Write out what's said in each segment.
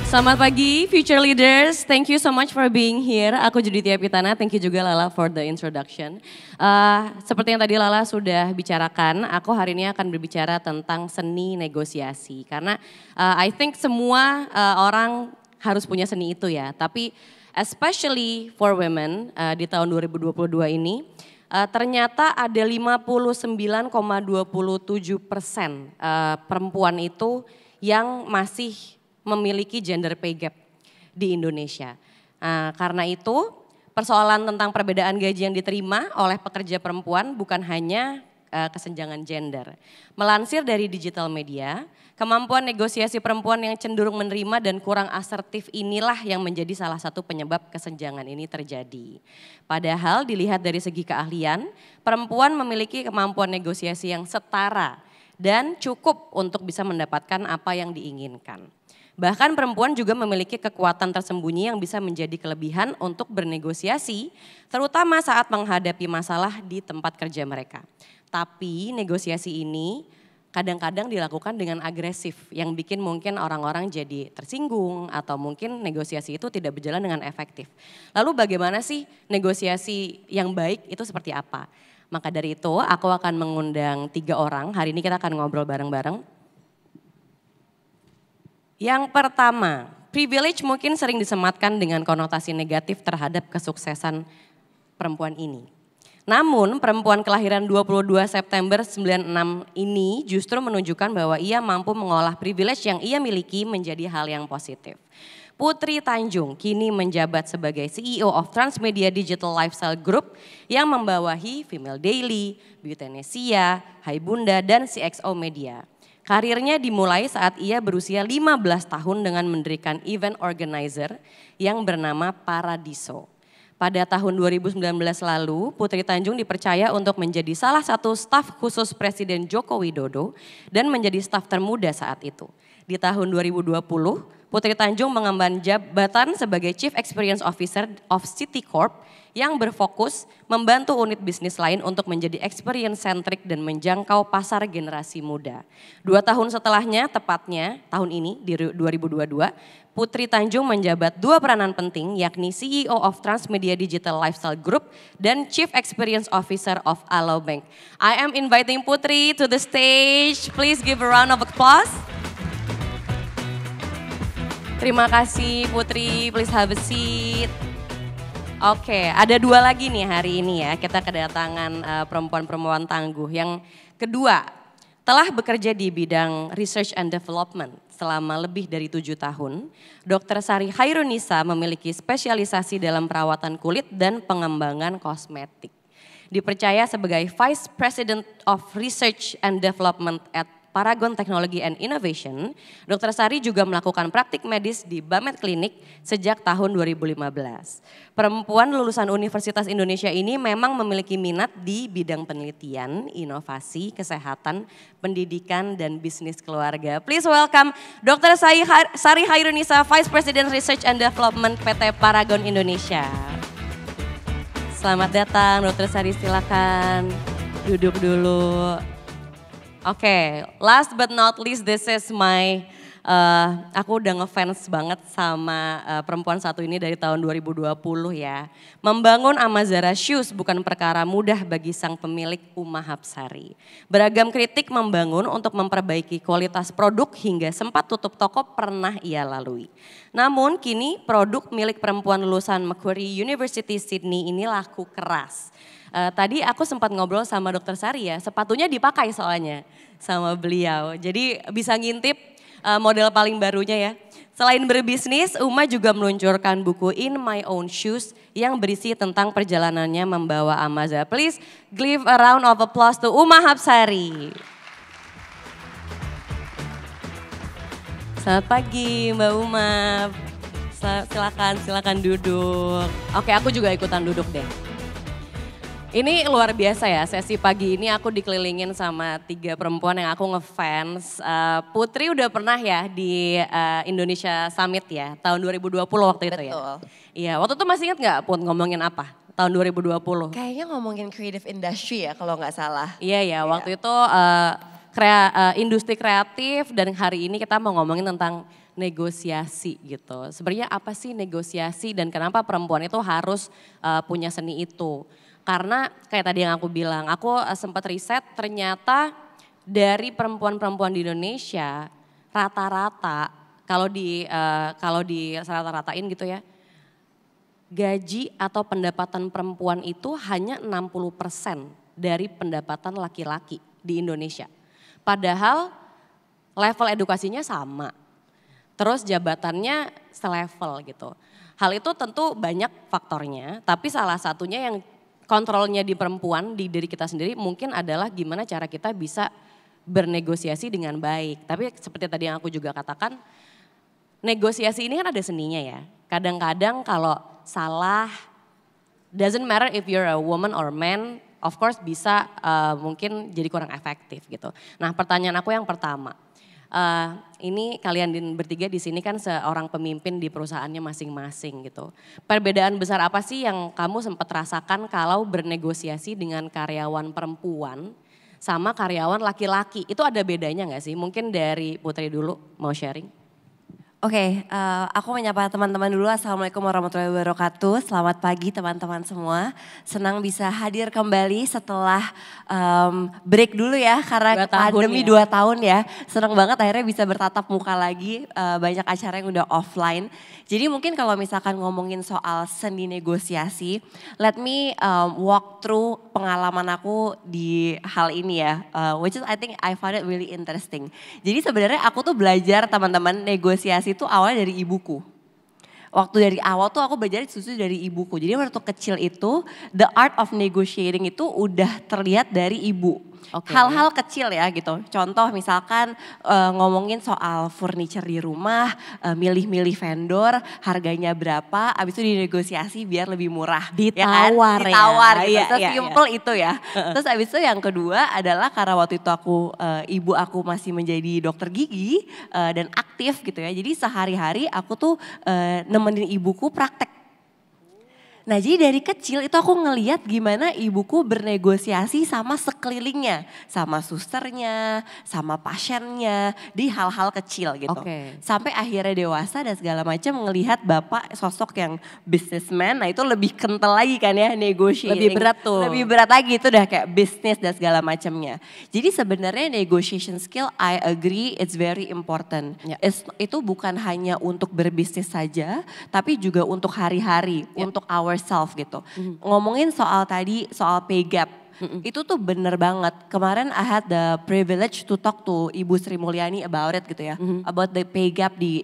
Selamat pagi future leaders, thank you so much for being here. Aku Judithia Pitana, thank you juga Lala for the introduction. Seperti yang tadi Lala sudah bicarakan, aku hari ini akan berbicara tentang seni negosiasi. Karena I think semua orang harus punya seni itu ya, tapi especially for women di tahun 2022 ini, ternyata ada 59,27% perempuan itu yang masih memiliki gender pay gap di Indonesia. Karena itu persoalan tentang perbedaan gaji yang diterima oleh pekerja perempuan bukan hanya kesenjangan gender. Melansir dari digital media, kemampuan negosiasi perempuan yang cenderung menerima dan kurang asertif inilah yang menjadi salah satu penyebab kesenjangan ini terjadi. Padahal dilihat dari segi keahlian, perempuan memiliki kemampuan negosiasi yang setara dan cukup untuk bisa mendapatkan apa yang diinginkan. Bahkan perempuan juga memiliki kekuatan tersembunyi yang bisa menjadi kelebihan untuk bernegosiasi, terutama saat menghadapi masalah di tempat kerja mereka. Tapi negosiasi ini kadang-kadang dilakukan dengan agresif, yang bikin mungkin orang-orang jadi tersinggung atau mungkin negosiasi itu tidak berjalan dengan efektif. Lalu bagaimana sih negosiasi yang baik itu seperti apa? Maka dari itu aku akan mengundang 3 orang, hari ini kita akan ngobrol bareng-bareng. Yang pertama, privilege mungkin sering disematkan dengan konotasi negatif terhadap kesuksesan perempuan ini. Namun perempuan kelahiran 22 September 96 ini justru menunjukkan bahwa ia mampu mengolah privilege yang ia miliki menjadi hal yang positif. Putri Tanjung kini menjabat sebagai CEO of Transmedia Digital Lifestyle Group yang membawahi Female Daily, Beautynesia, Hai Bunda, dan CXO Media. Karirnya dimulai saat ia berusia 15 tahun dengan mendirikan event organizer yang bernama Paradiso. Pada tahun 2019 lalu, Putri Tanjung dipercaya untuk menjadi salah satu staf khusus Presiden Joko Widodo dan menjadi staf termuda saat itu. Di tahun 2020, Putri Tanjung mengemban jabatan sebagai Chief Experience Officer of Citicorp yang berfokus membantu unit bisnis lain untuk menjadi experience centric dan menjangkau pasar generasi muda. 2 tahun setelahnya, tepatnya tahun ini di 2022, Putri Tanjung menjabat 2 peranan penting yakni CEO of Transmedia Digital Lifestyle Group dan Chief Experience Officer of Alobank. I am inviting Putri to the stage. Please give a round of applause. Terima kasih Putri, please have a seat. Oke, ada 2 lagi nih hari ini ya, kita kedatangan perempuan-perempuan tangguh. Yang kedua, telah bekerja di bidang research and development selama lebih dari 7 tahun. Dr. Sari Hairunisa memiliki spesialisasi dalam perawatan kulit dan pengembangan kosmetik. Dipercaya sebagai Vice President of Research and Development at Paragon Technology and Innovation, Dr. Sari juga melakukan praktik medis di Bamet Klinik sejak tahun 2015. Perempuan lulusan Universitas Indonesia ini memang memiliki minat di bidang penelitian, inovasi, kesehatan, pendidikan, dan bisnis keluarga. Please welcome Dr. Sari Hairunisa, Vice President Research and Development PT Paragon Indonesia. Selamat datang Dr. Sari, silakan duduk dulu. Oke, last but not least, this is my, aku udah ngefans banget sama perempuan satu ini dari tahun 2020 ya. Membangun Amazara Shoes bukan perkara mudah bagi sang pemilik Uma Hapsari. Beragam kritik membangun untuk memperbaiki kualitas produk hingga sempat tutup toko pernah ia lalui. Namun kini produk milik perempuan lulusan Macquarie University Sydney ini laku keras. Tadi aku sempat ngobrol sama Dr. Sari ya, sepatunya dipakai soalnya sama beliau. Jadi bisa ngintip model paling barunya ya. Selain berbisnis, Uma juga meluncurkan buku In My Own Shoes yang berisi tentang perjalanannya membawa Amazara. Please give a round of applause to Uma Hapsari. Selamat pagi Mbak Uma. Silakan duduk. Oke, aku juga ikutan duduk deh. Ini luar biasa ya, sesi pagi ini aku dikelilingin sama 3 perempuan yang aku ngefans. Putri udah pernah ya di Indonesia Summit ya, tahun 2020 waktu itu ya? Betul. Iya, waktu itu masih ingat gak Put ngomongin apa tahun 2020? Kayaknya ngomongin creative industry ya kalau nggak salah. Iya ya, waktu itu industri kreatif dan hari ini kita mau ngomongin tentang negosiasi gitu. Sebenarnya apa sih negosiasi dan kenapa perempuan itu harus punya seni itu? Karena kayak tadi yang aku bilang, aku sempat riset ternyata dari perempuan-perempuan di Indonesia rata-rata kalau di rata-ratain gitu ya, gaji atau pendapatan perempuan itu hanya 60% dari pendapatan laki-laki di Indonesia. Padahal level edukasinya sama, terus jabatannya selevel gitu. Hal itu tentu banyak faktornya, tapi salah satunya yang kontrolnya di perempuan, di diri kita sendiri mungkin adalah gimana cara kita bisa bernegosiasi dengan baik. Tapi seperti tadi yang aku juga katakan, negosiasi ini kan ada seninya ya. Kadang-kadang kalau salah, doesn't matter if you're a woman or man, of course bisa mungkin jadi kurang efektif gitu. Nah pertanyaan aku yang pertama, ini kalian bertiga di sini kan seorang pemimpin di perusahaannya masing-masing gitu. Perbedaan besar apa sih yang kamu sempat rasakan kalau bernegosiasi dengan karyawan perempuan sama karyawan laki-laki? Itu ada bedanya gak sih? Mungkin dari Putri dulu mau sharing. Oke, aku menyapa teman-teman dulu. Assalamualaikum warahmatullahi wabarakatuh. Selamat pagi teman-teman semua. Senang bisa hadir kembali setelah break dulu ya karena pandemi 2 tahun ya. Senang banget akhirnya bisa bertatap muka lagi. Banyak acara yang udah offline. Jadi mungkin kalau misalkan ngomongin soal seni negosiasi, let me walk through pengalaman aku di hal ini ya. Which is I think I found it really interesting. Jadi sebenarnya aku tuh belajar teman-teman negosiasi itu awalnya dari ibuku. Waktu dari awal tuh aku belajar susu dari ibuku. Jadi waktu kecil itu the art of negotiating itu udah terlihat dari ibu. Hal-hal kecil ya gitu. Contoh misalkan ngomongin soal furniture di rumah, milih-milih vendor, harganya berapa, abis itu dinegosiasi biar lebih murah. Ditawar ya. Ditawar gitu. Sesimpel itu ya. Terus abis itu yang kedua adalah karena waktu itu ibu aku masih menjadi dokter gigi dan aktif gitu ya. Jadi sehari-hari aku tuh nemenin ibuku praktek. Nah jadi dari kecil itu aku ngeliat gimana ibuku bernegosiasi sama sekelilingnya. Sama susternya, sama pasiennya di hal-hal kecil gitu. Sampai akhirnya dewasa dan segala macam ngelihat bapak sosok yang businessman. Nah itu lebih kental lagi kan ya negotiating. Lebih berat tuh. Lebih berat lagi itu udah kayak bisnis dan segala macamnya. Jadi sebenarnya negotiation skill I agree it's very important. Itu bukan hanya untuk berbisnis saja tapi juga untuk hari-hari, untuk ourselves gitu. Ngomongin soal tadi, soal pay gap. Itu tuh bener banget. Kemarin I had the privilege to talk to Ibu Sri Mulyani about it gitu ya. About the pay gap di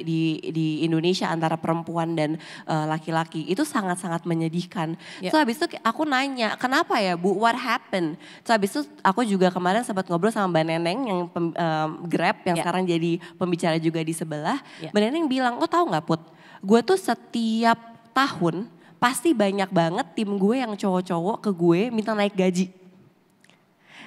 Indonesia antara perempuan dan laki-laki. Itu sangat-sangat menyedihkan. So habis itu aku nanya, kenapa ya Bu, what happened? So habis itu aku juga kemarin sempat ngobrol sama Mbak Neneng yang Grab yang sekarang jadi pembicara juga di sebelah. Mbak Neneng bilang, lo tahu gak Put? Gue tuh setiap tahun pasti banyak banget tim gue yang cowok-cowok ke gue minta naik gaji.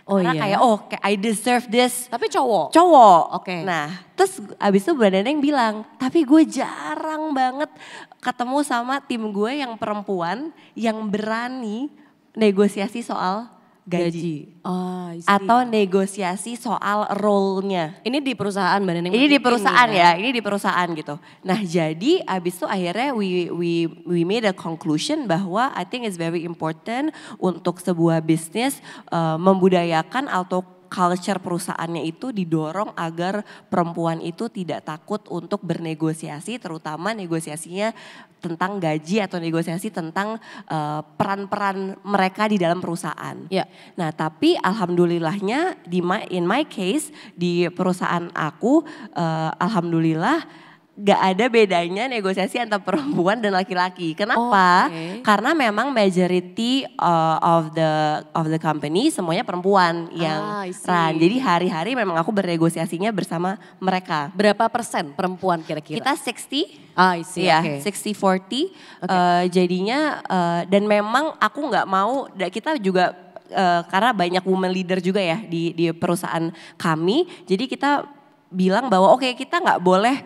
Karena kayak I deserve this. Tapi cowok? Cowok. Nah terus abis itu Mbak Neneng bilang, tapi gue jarang banget ketemu sama tim gue yang perempuan yang berani negosiasi soal gaji. Atau negosiasi soal role-nya. Ini di perusahaan Mbak Neneng? Ini di perusahaan ya, ini di perusahaan gitu. Nah jadi abis itu akhirnya we made a conclusion bahwa I think it's very important untuk sebuah bisnis membudayakan atau culture perusahaannya itu didorong agar perempuan itu tidak takut untuk bernegosiasi, terutama negosiasinya tentang gaji atau negosiasi tentang peran-peran mereka di dalam perusahaan. Nah tapi alhamdulillahnya in my case di perusahaan aku alhamdulillah gak ada bedanya negosiasi antara perempuan dan laki-laki. Kenapa? Karena memang majority of the company semuanya perempuan yang run. Jadi hari-hari memang aku bernegosiasinya bersama mereka. Berapa persen perempuan kira-kira? Kita 60. Ya, 60-40. Jadinya dan memang aku gak mau, kita juga karena banyak women leader juga ya di perusahaan kami. Jadi kita bilang bahwa kita nggak boleh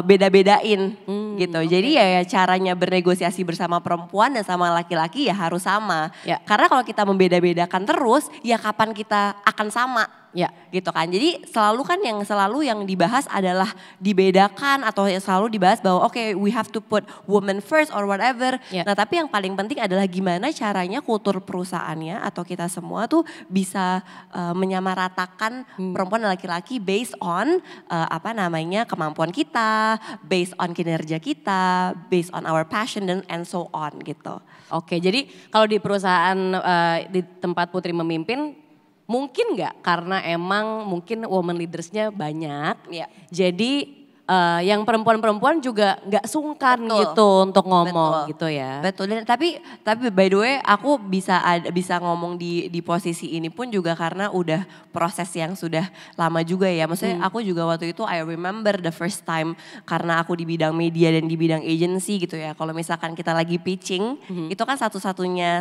beda-bedain gitu. Jadi ya caranya bernegosiasi bersama perempuan dan sama laki-laki ya harus sama. Karena kalau kita membeda-bedakan terus ya kapan kita akan sama. Ya. Gitu kan. Jadi selalu yang dibahas adalah dibedakan atau yang selalu dibahas bahwa oke, we have to put women first or whatever. Ya. Nah, tapi yang paling penting adalah gimana caranya kultur perusahaannya atau kita semua tuh bisa menyamaratakan perempuan dan laki-laki based on kemampuan kita, based on kinerja kita, based on our passion and so on gitu. Oke, jadi kalau di perusahaan di tempat Putri memimpin, mungkin nggak karena emang mungkin woman leadersnya banyak, Ya. jadi yang perempuan-perempuan juga nggak sungkan gitu untuk ngomong gitu ya. Betul. Dan tapi by the way aku bisa ngomong di posisi ini pun juga karena udah proses yang sudah lama juga ya. Maksudnya aku juga waktu itu I remember the first time karena aku di bidang media dan di bidang agency gitu ya. Kalau misalkan kita lagi pitching, itu kan satu-satunya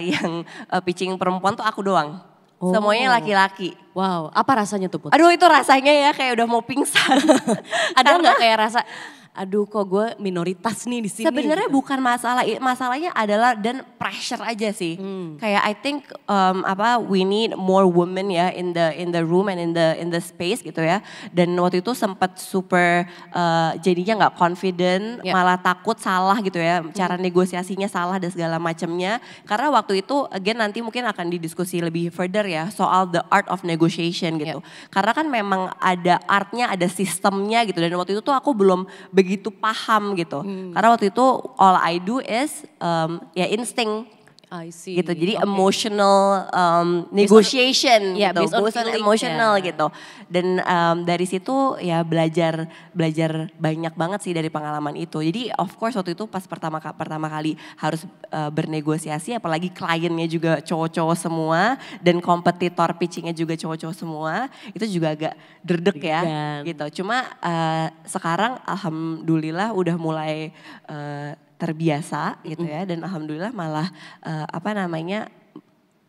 yang pitching perempuan tuh aku doang. Semuanya laki-laki. Wow, apa rasanya tuh Put? Aduh itu rasanya ya kayak udah mau pingsan. Ada nggak kayak rasa, aduh kok gue minoritas nih di sini. Sebenarnya gitu. bukan masalahnya adalah dan pressure aja sih. Kayak I think we need more women ya in the room and in the space gitu ya. Dan waktu itu sempat super jadinya nggak confident, malah takut salah gitu ya. Cara negosiasinya salah dan segala macamnya. Karena waktu itu again nanti mungkin akan didiskusi lebih further ya soal the art of negotiation gitu. Karena kan memang ada artnya, ada sistemnya gitu. Dan waktu itu tuh aku belum begitu paham gitu. Karena waktu itu all I do is insting. I see. Gitu. Jadi emotional negotiation gitu. Based on emotional gitu. Dan dari situ ya belajar banyak banget sih dari pengalaman itu. Jadi of course waktu itu pas pertama kali harus bernegosiasi, apalagi kliennya juga cowok-cowok semua dan kompetitor pitchingnya juga cowok-cowok semua, itu juga agak derdek ya gitu. Cuma sekarang alhamdulillah udah mulai terbiasa gitu ya, dan alhamdulillah malah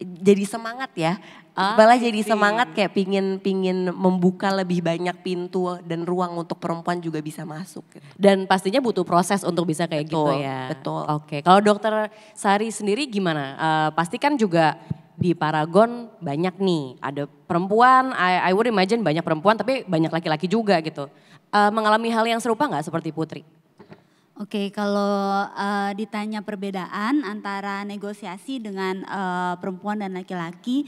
jadi semangat ya. Malah jadi semangat kayak pingin membuka lebih banyak pintu dan ruang untuk perempuan juga bisa masuk gitu. Dan pastinya butuh proses untuk bisa kayak gitu ya. Betul. Oke, kalau Dokter Sari sendiri gimana? Pasti kan juga di Paragon banyak nih, ada perempuan, I would imagine banyak perempuan tapi banyak laki-laki juga gitu. Mengalami hal yang serupa nggak seperti Putri? Oke, kalau ditanya perbedaan antara negosiasi dengan perempuan dan laki-laki,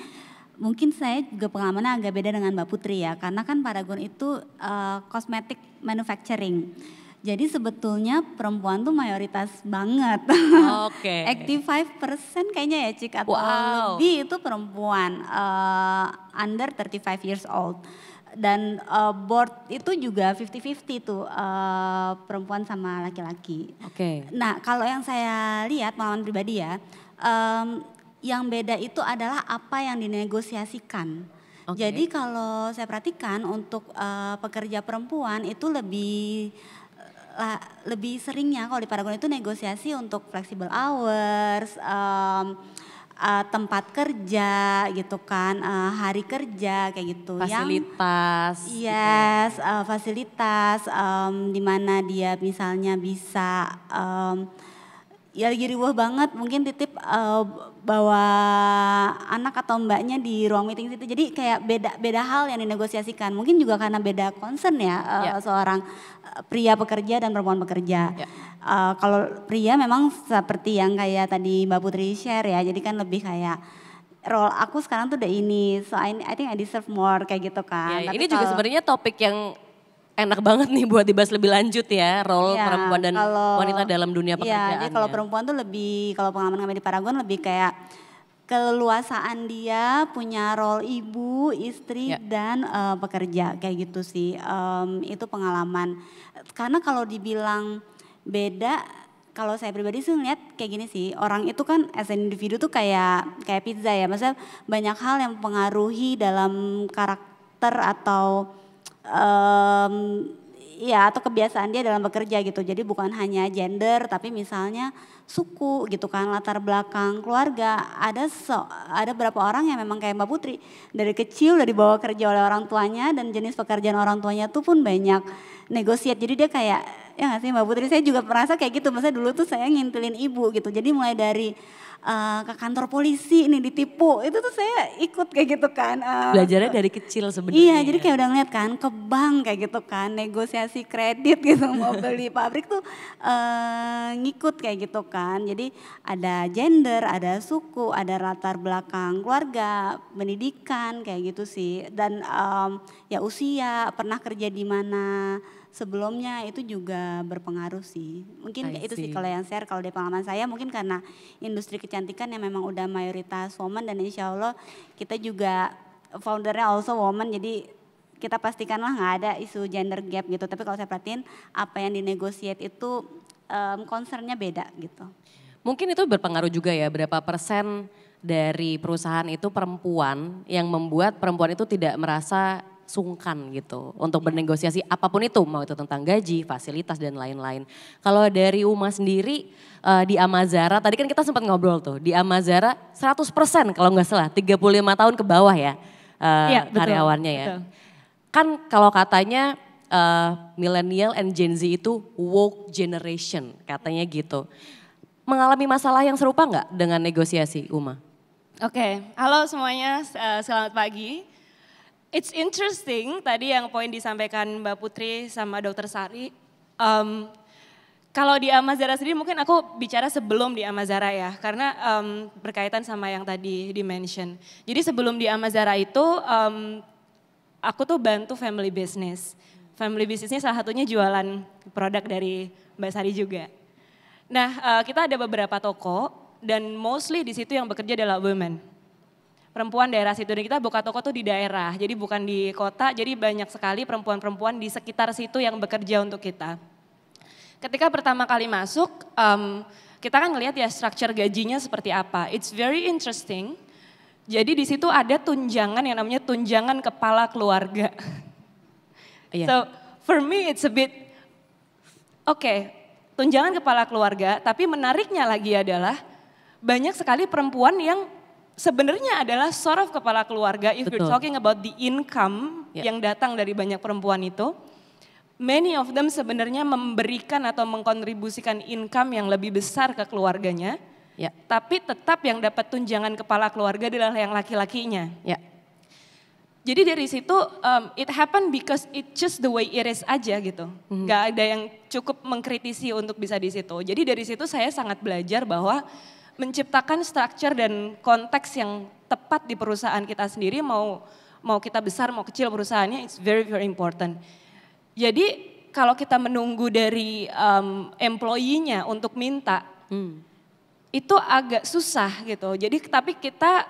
mungkin saya juga pengalamannya agak beda dengan Mbak Putri ya, karena kan Paragon itu cosmetic manufacturing. Jadi sebetulnya perempuan tuh mayoritas banget. Oke. 85% kayaknya ya Cik, atau lebih itu perempuan under 35 years old. Dan board itu juga 50-50 tuh perempuan sama laki-laki. Oke. Nah kalau yang saya lihat pengalaman pribadi ya, yang beda itu adalah apa yang dinegosiasikan. Jadi kalau saya perhatikan untuk pekerja perempuan itu lebih seringnya kalau di Paragon itu negosiasi untuk flexible hours, tempat kerja gitu kan, hari kerja kayak gitu. Fasilitas. Fasilitas di mana dia misalnya bisa ya lagi riuh banget mungkin titip bawa anak atau mbaknya di ruang meeting situ. Jadi kayak beda hal yang dinegosiasikan. Mungkin juga karena beda concern ya seorang pria pekerja dan perempuan pekerja. Kalau pria memang seperti yang kayak tadi Mbak Putri share ya, jadi kan lebih kayak role aku sekarang tuh udah ini, so I think I deserve more kayak gitu kan. Ya, ini juga sebenarnya topik yang enak banget nih buat dibahas lebih lanjut ya, role perempuan dan wanita dalam dunia pekerjaan. Jadi kalau perempuan tuh lebih, kalau pengalaman kami di Paragon lebih kayak keleluasaan dia punya role ibu, istri dan pekerja kayak gitu sih. Itu pengalaman. Karena kalau dibilang beda, kalau saya pribadi sih ngeliat kayak gini sih, orang itu kan as an individu tuh kayak pizza ya, maksudnya banyak hal yang mempengaruhi dalam karakter atau atau kebiasaan dia dalam bekerja gitu. Jadi bukan hanya gender tapi misalnya suku gitu kan, latar belakang keluarga. Ada beberapa orang yang memang kayak Mbak Putri dari kecil udah dibawa kerja oleh orang tuanya dan jenis pekerjaan orang tuanya tuh pun banyak negosiat. Jadi dia kayak, ya gak sih Mbak Putri, saya juga merasa kayak gitu. Maksudnya dulu tuh saya ngintilin ibu gitu. Jadi mulai dari ke kantor polisi nih ditipu, itu tuh saya ikut kayak gitu kan. Belajarnya dari kecil sebenarnya. Iya, jadi kayak udah ngeliat kan ke bank kayak gitu kan, negosiasi kredit gitu mau beli pabrik tuh ngikut kayak gitu kan. Jadi ada gender, ada suku, ada latar belakang keluarga, pendidikan kayak gitu sih. Dan ya usia, pernah kerja di mana sebelumnya itu juga berpengaruh sih. Mungkin I itu sih see. kalau yang share, kalau dari pengalaman saya mungkin karena industri kecantikan yang memang udah mayoritas woman dan insya Allah kita juga foundernya also woman, jadi kita pastikanlah nggak ada isu gender gap gitu. Tapi kalau saya perhatiin apa yang dinegosiate itu concernnya beda gitu. Mungkin itu berpengaruh juga ya, berapa persen dari perusahaan itu perempuan yang membuat perempuan itu tidak merasa sungkan gitu untuk bernegosiasi apapun itu, mau itu tentang gaji, fasilitas dan lain-lain. Kalau dari Uma sendiri di Amazara, tadi kan kita sempat ngobrol tuh, di Amazara 100% kalau nggak salah 35 tahun ke bawah ya karyawannya ya. Betul. Kan kalau katanya millennial and Gen Z itu woke generation katanya gitu. Mengalami masalah yang serupa nggak dengan negosiasi, Uma? Oke, halo semuanya, selamat pagi. It's interesting tadi yang poin disampaikan Mbak Putri sama Dokter Sari. Kalau di Amazara sendiri mungkin aku bicara sebelum di Amazara ya, karena berkaitan sama yang tadi di-mention. Jadi sebelum di Amazara itu aku tuh bantu family business. Family businessnya salah satunya jualan produk dari Mbak Sari juga. Nah kita ada beberapa toko dan mostly di situ yang bekerja adalah women. Perempuan daerah situ, dan kita buka toko tuh di daerah, jadi bukan di kota, jadi banyak sekali perempuan-perempuan di sekitar situ yang bekerja untuk kita. Ketika pertama kali masuk, kita kan ngelihat ya structure gajinya seperti apa. It's very interesting. Jadi di situ ada tunjangan yang namanya tunjangan kepala keluarga. Iya. So for me it's a bit, tunjangan kepala keluarga, tapi menariknya lagi adalah banyak sekali perempuan yang sebenarnya adalah sort of kepala keluarga, if you're talking about the income yang datang dari banyak perempuan itu, many of them sebenarnya memberikan atau mengkontribusikan income yang lebih besar ke keluarganya, tapi tetap yang dapat tunjangan kepala keluarga adalah yang laki-lakinya. Jadi dari situ it happen because it just the way it is aja gitu. Gak ada yang cukup mengkritisi untuk bisa di situ. Jadi dari situ saya sangat belajar bahwa menciptakan structure dan konteks yang tepat di perusahaan kita sendiri, mau kita besar mau kecil perusahaannya, it's very very important. Jadi kalau kita menunggu dari employee-nya untuk minta, itu agak susah gitu. Jadi tapi kita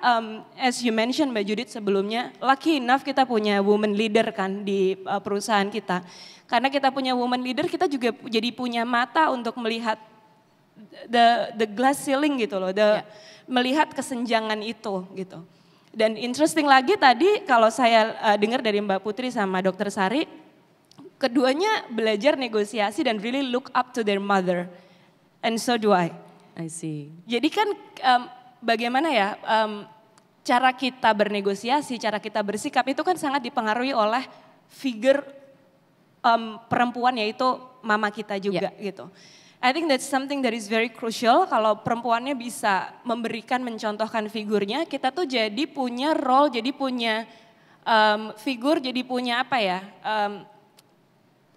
as you mentioned Mbak Judith sebelumnya, lucky enough kita punya woman leader kan di perusahaan kita. Karena kita punya woman leader, kita juga jadi punya mata untuk melihat the glass ceiling gitu loh, melihat kesenjangan itu gitu. Dan interesting lagi tadi kalau saya dengar dari Mbak Putri sama Dokter Sari, keduanya belajar negosiasi dan really look up to their mother, and so do I see. Jadi kan bagaimana ya cara kita bernegosiasi, cara kita bersikap itu kan sangat dipengaruhi oleh figure perempuan, yaitu mama kita juga gitu. I think that's something that is very crucial. Kalau perempuannya bisa memberikan, mencontohkan figurnya, kita tuh jadi punya role, jadi punya figur, jadi punya apa ya,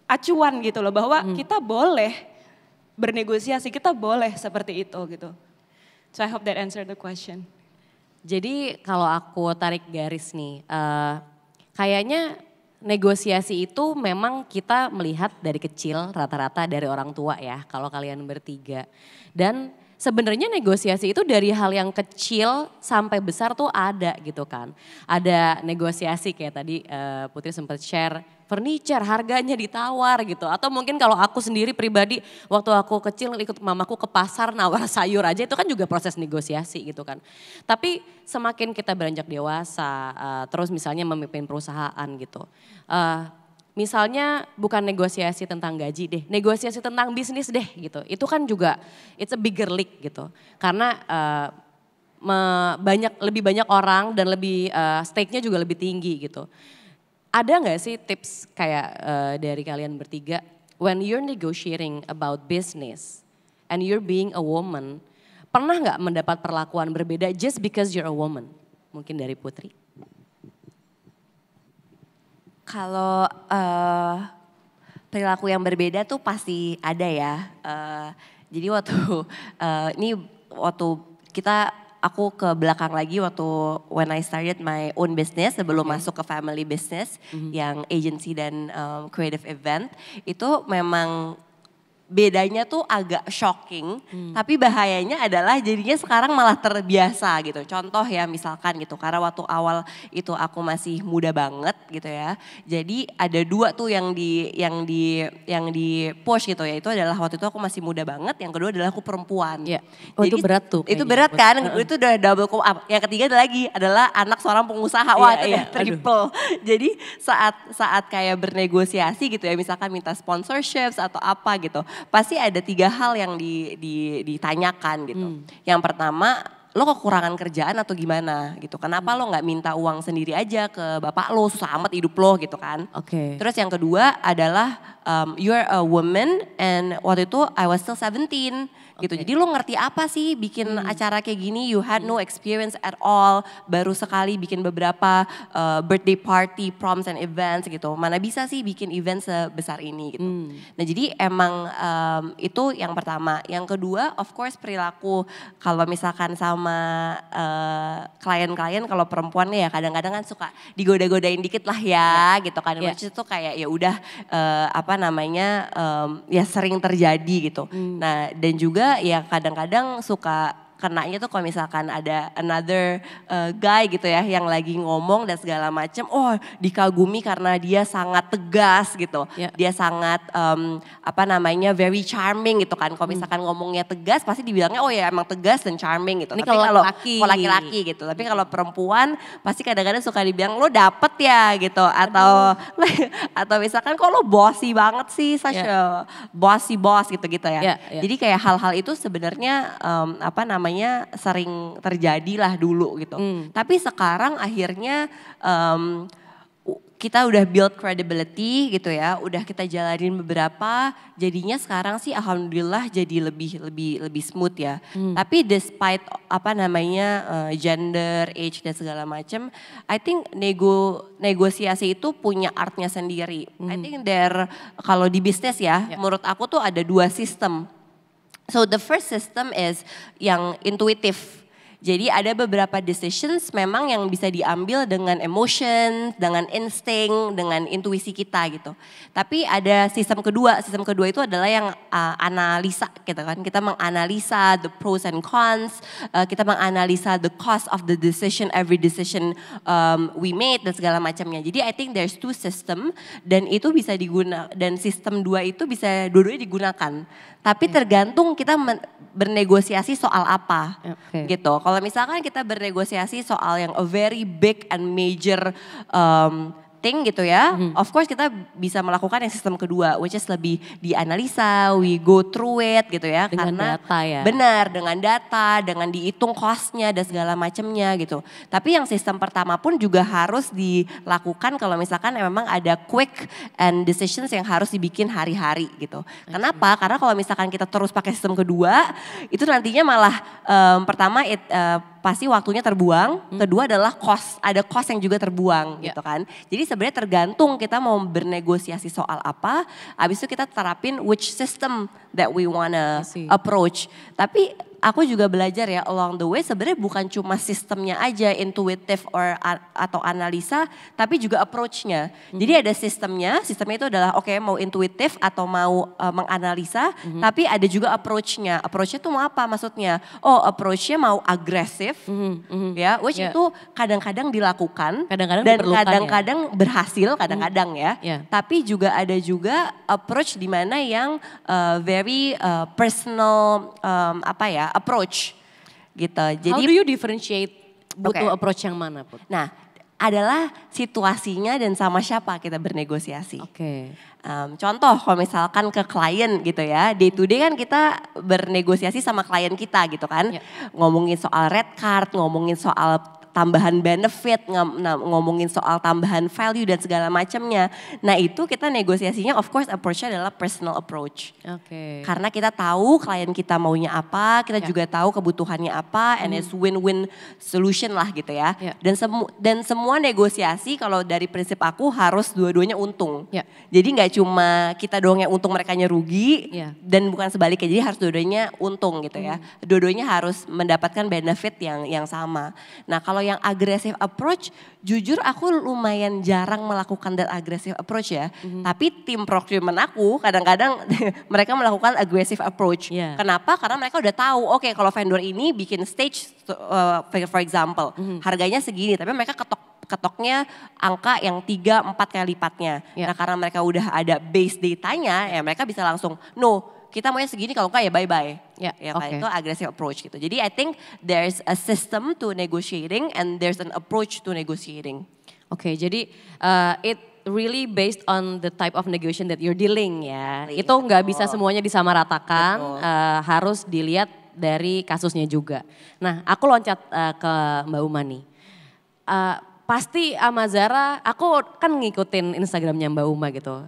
acuan gitu loh, bahwa kita boleh bernegosiasi, kita boleh seperti itu gitu. So I hope that answer the question. Jadi kalau aku tarik garis nih, kayaknya negosiasi itu memang kita melihat dari kecil rata-rata dari orang tua ya, kalau kalian bertiga. Dan sebenarnya negosiasi itu dari hal yang kecil sampai besar tuh ada gitu kan. Ada negosiasi kayak tadi Putri sempat share furniture harganya ditawar gitu. Atau mungkin kalau aku sendiri pribadi waktu aku kecil ikut mamaku ke pasar nawar sayur aja itu kan juga proses negosiasi gitu kan. Tapi semakin kita beranjak dewasa terus misalnya memimpin perusahaan gitu. Misalnya bukan negosiasi tentang gaji deh, negosiasi tentang bisnis deh gitu. Itu kan juga it's a bigger league gitu. Karena lebih banyak orang dan lebih stake-nya juga lebih tinggi gitu. Ada nggak sih tips kayak dari kalian bertiga, when you're negotiating about business and you're being a woman, pernah nggak mendapat perlakuan berbeda just because you're a woman? Mungkin dari Putri. Kalau perilaku yang berbeda tuh pasti ada ya. Jadi waktu aku ke belakang lagi waktu when I started my own business sebelum masuk ke family business yang agency dan creative event itu memang bedanya tuh agak shocking, tapi bahayanya adalah jadinya sekarang malah terbiasa gitu. Contoh ya misalkan gitu, karena waktu awal itu aku masih muda banget gitu ya. Jadi ada dua tuh yang di push gitu ya. Itu adalah waktu itu aku masih muda banget, yang kedua adalah aku perempuan. Yeah. Oh, jadi, itu berat tuh. Itu berat kan, itu udah double up. Yang ketiga lagi adalah anak seorang pengusaha. Wah itu udah triple. Jadi saat kayak bernegosiasi gitu ya, misalkan minta sponsorships atau apa gitu. Pasti ada 3 hal yang ditanyakan gitu. Yang pertama, lo kekurangan kerjaan atau gimana gitu. Kenapa lo gak minta uang sendiri aja ke bapak lo, susah amat hidup lo gitu kan. Terus yang kedua adalah you're a woman and waktu itu I was still 17 gitu. Jadi lo ngerti apa sih bikin acara kayak gini, you had no experience at all, baru sekali bikin beberapa birthday party, proms and events gitu. Mana bisa sih bikin event sebesar ini gitu. Nah jadi emang itu yang pertama. Yang kedua of course perilaku kalau misalkan sama klien-klien kalau perempuan ya kadang-kadang kan suka digoda-godain dikit lah ya gitu kan. Which itu kayak ya udah ya sering terjadi gitu. Nah dan juga ya kadang-kadang suka kenanya tuh kalau misalkan ada another guy gitu ya yang lagi ngomong dan segala macem, dikagumi karena dia sangat tegas gitu, dia sangat very charming gitu kan. Kalau misalkan ngomongnya tegas pasti dibilangnya ya emang tegas dan charming gitu. Ini tapi kalau laki-laki gitu, tapi kalau perempuan pasti kadang-kadang suka dibilang lo dapet ya gitu, atau misalkan kok lo bossy banget sih, such a bossy boss gitu-gitu ya. Jadi kayak hal-hal itu sebenarnya sering terjadi lah dulu gitu. Tapi sekarang akhirnya kita udah build credibility gitu ya, udah kita jalanin beberapa, jadinya sekarang sih alhamdulillah jadi lebih smooth ya. Tapi despite gender, age dan segala macam, I think negosiasi itu punya artnya sendiri. I think kalau di bisnis ya, menurut aku tuh ada 2 sistem. So the first system is yang intuitif. Jadi ada beberapa decisions memang yang bisa diambil dengan emotion, dengan insting, dengan intuisi kita gitu. Tapi ada sistem kedua itu adalah yang analisa gitu kan. Kita menganalisa the pros and cons, kita menganalisa the cost of the decision, every decision we made dan segala macamnya. Jadi I think there's 2 system dan itu bisa digunakan, dan sistem 2 itu bisa dua-duanya digunakan. Tapi tergantung kita bernegosiasi soal apa gitu. Kalau misalkan kita bernegosiasi soal yang a very big and major thing gitu ya, of course kita bisa melakukan yang sistem kedua, which is lebih dianalisa, we go through it gitu ya. Dengan data ya. Benar, dengan data, dengan dihitung costnya dan segala macamnya gitu. Tapi yang sistem pertama pun juga harus dilakukan kalau misalkan memang ada quick and decisions yang harus dibikin hari-hari gitu. Kenapa? Karena kalau misalkan kita terus pakai sistem kedua, itu nantinya malah pertama pasti waktunya terbuang, kedua adalah ada cost yang juga terbuang gitu kan. Jadi sebenarnya tergantung kita mau bernegosiasi soal apa, habis itu kita terapin which system that we wanna approach. Tapi aku juga belajar ya along the way sebenarnya bukan cuma sistemnya aja intuitive atau analisa, tapi juga approach-nya. Jadi ada sistemnya itu adalah mau intuitif atau mau menganalisa, tapi ada juga approach-nya. Approach-nya tuh mau apa maksudnya? Approach-nya mau agresif, ya, which itu kadang-kadang dilakukan, dan kadang-kadang berhasil, kadang-kadang ya. Tapi juga ada approach di mana yang very personal approach gitu. Jadi how do you differentiate butuh approach yang mana, Put? Nah, adalah situasinya dan sama siapa kita bernegosiasi. Contoh kalau misalkan ke klien gitu ya, day to day kan kita bernegosiasi sama klien kita gitu kan. Ngomongin soal red card, ngomongin soal tambahan benefit, ngomongin soal tambahan value dan segala macamnya. Nah itu kita negosiasinya of course approach-nya adalah personal approach. Karena kita tahu klien kita maunya apa, kita juga tahu kebutuhannya apa, and it's win-win solution lah gitu ya. Dan semua negosiasi kalau dari prinsip aku harus dua-duanya untung. Jadi nggak cuma kita doang yang untung, merekanya rugi, dan bukan sebaliknya. Jadi harus dua-duanya untung gitu ya. Dua-duanya harus mendapatkan benefit yang sama. Nah kalau yang aggressive approach, jujur aku lumayan jarang melakukan that aggressive approach ya. Tapi tim procurement aku kadang-kadang mereka melakukan aggressive approach. Kenapa? Karena mereka udah tahu, oke, kalau vendor ini bikin stage, for example, harganya segini, tapi mereka ketoknya angka yang 3-4 kali lipatnya. Nah karena mereka udah ada base datanya, ya mereka bisa langsung, no, kita maunya segini, kalau enggak ya bye-bye. Itu aggressive approach gitu. Jadi I think there's a system to negotiating and there's an approach to negotiating. Jadi it really based on the type of negotiation that you're dealing ya. Itu nggak bisa semuanya disamaratakan, harus dilihat dari kasusnya juga. Nah aku loncat ke Mbak Uma nih. Pasti sama Zara, aku kan ngikutin Instagramnya Mbak Uma gitu.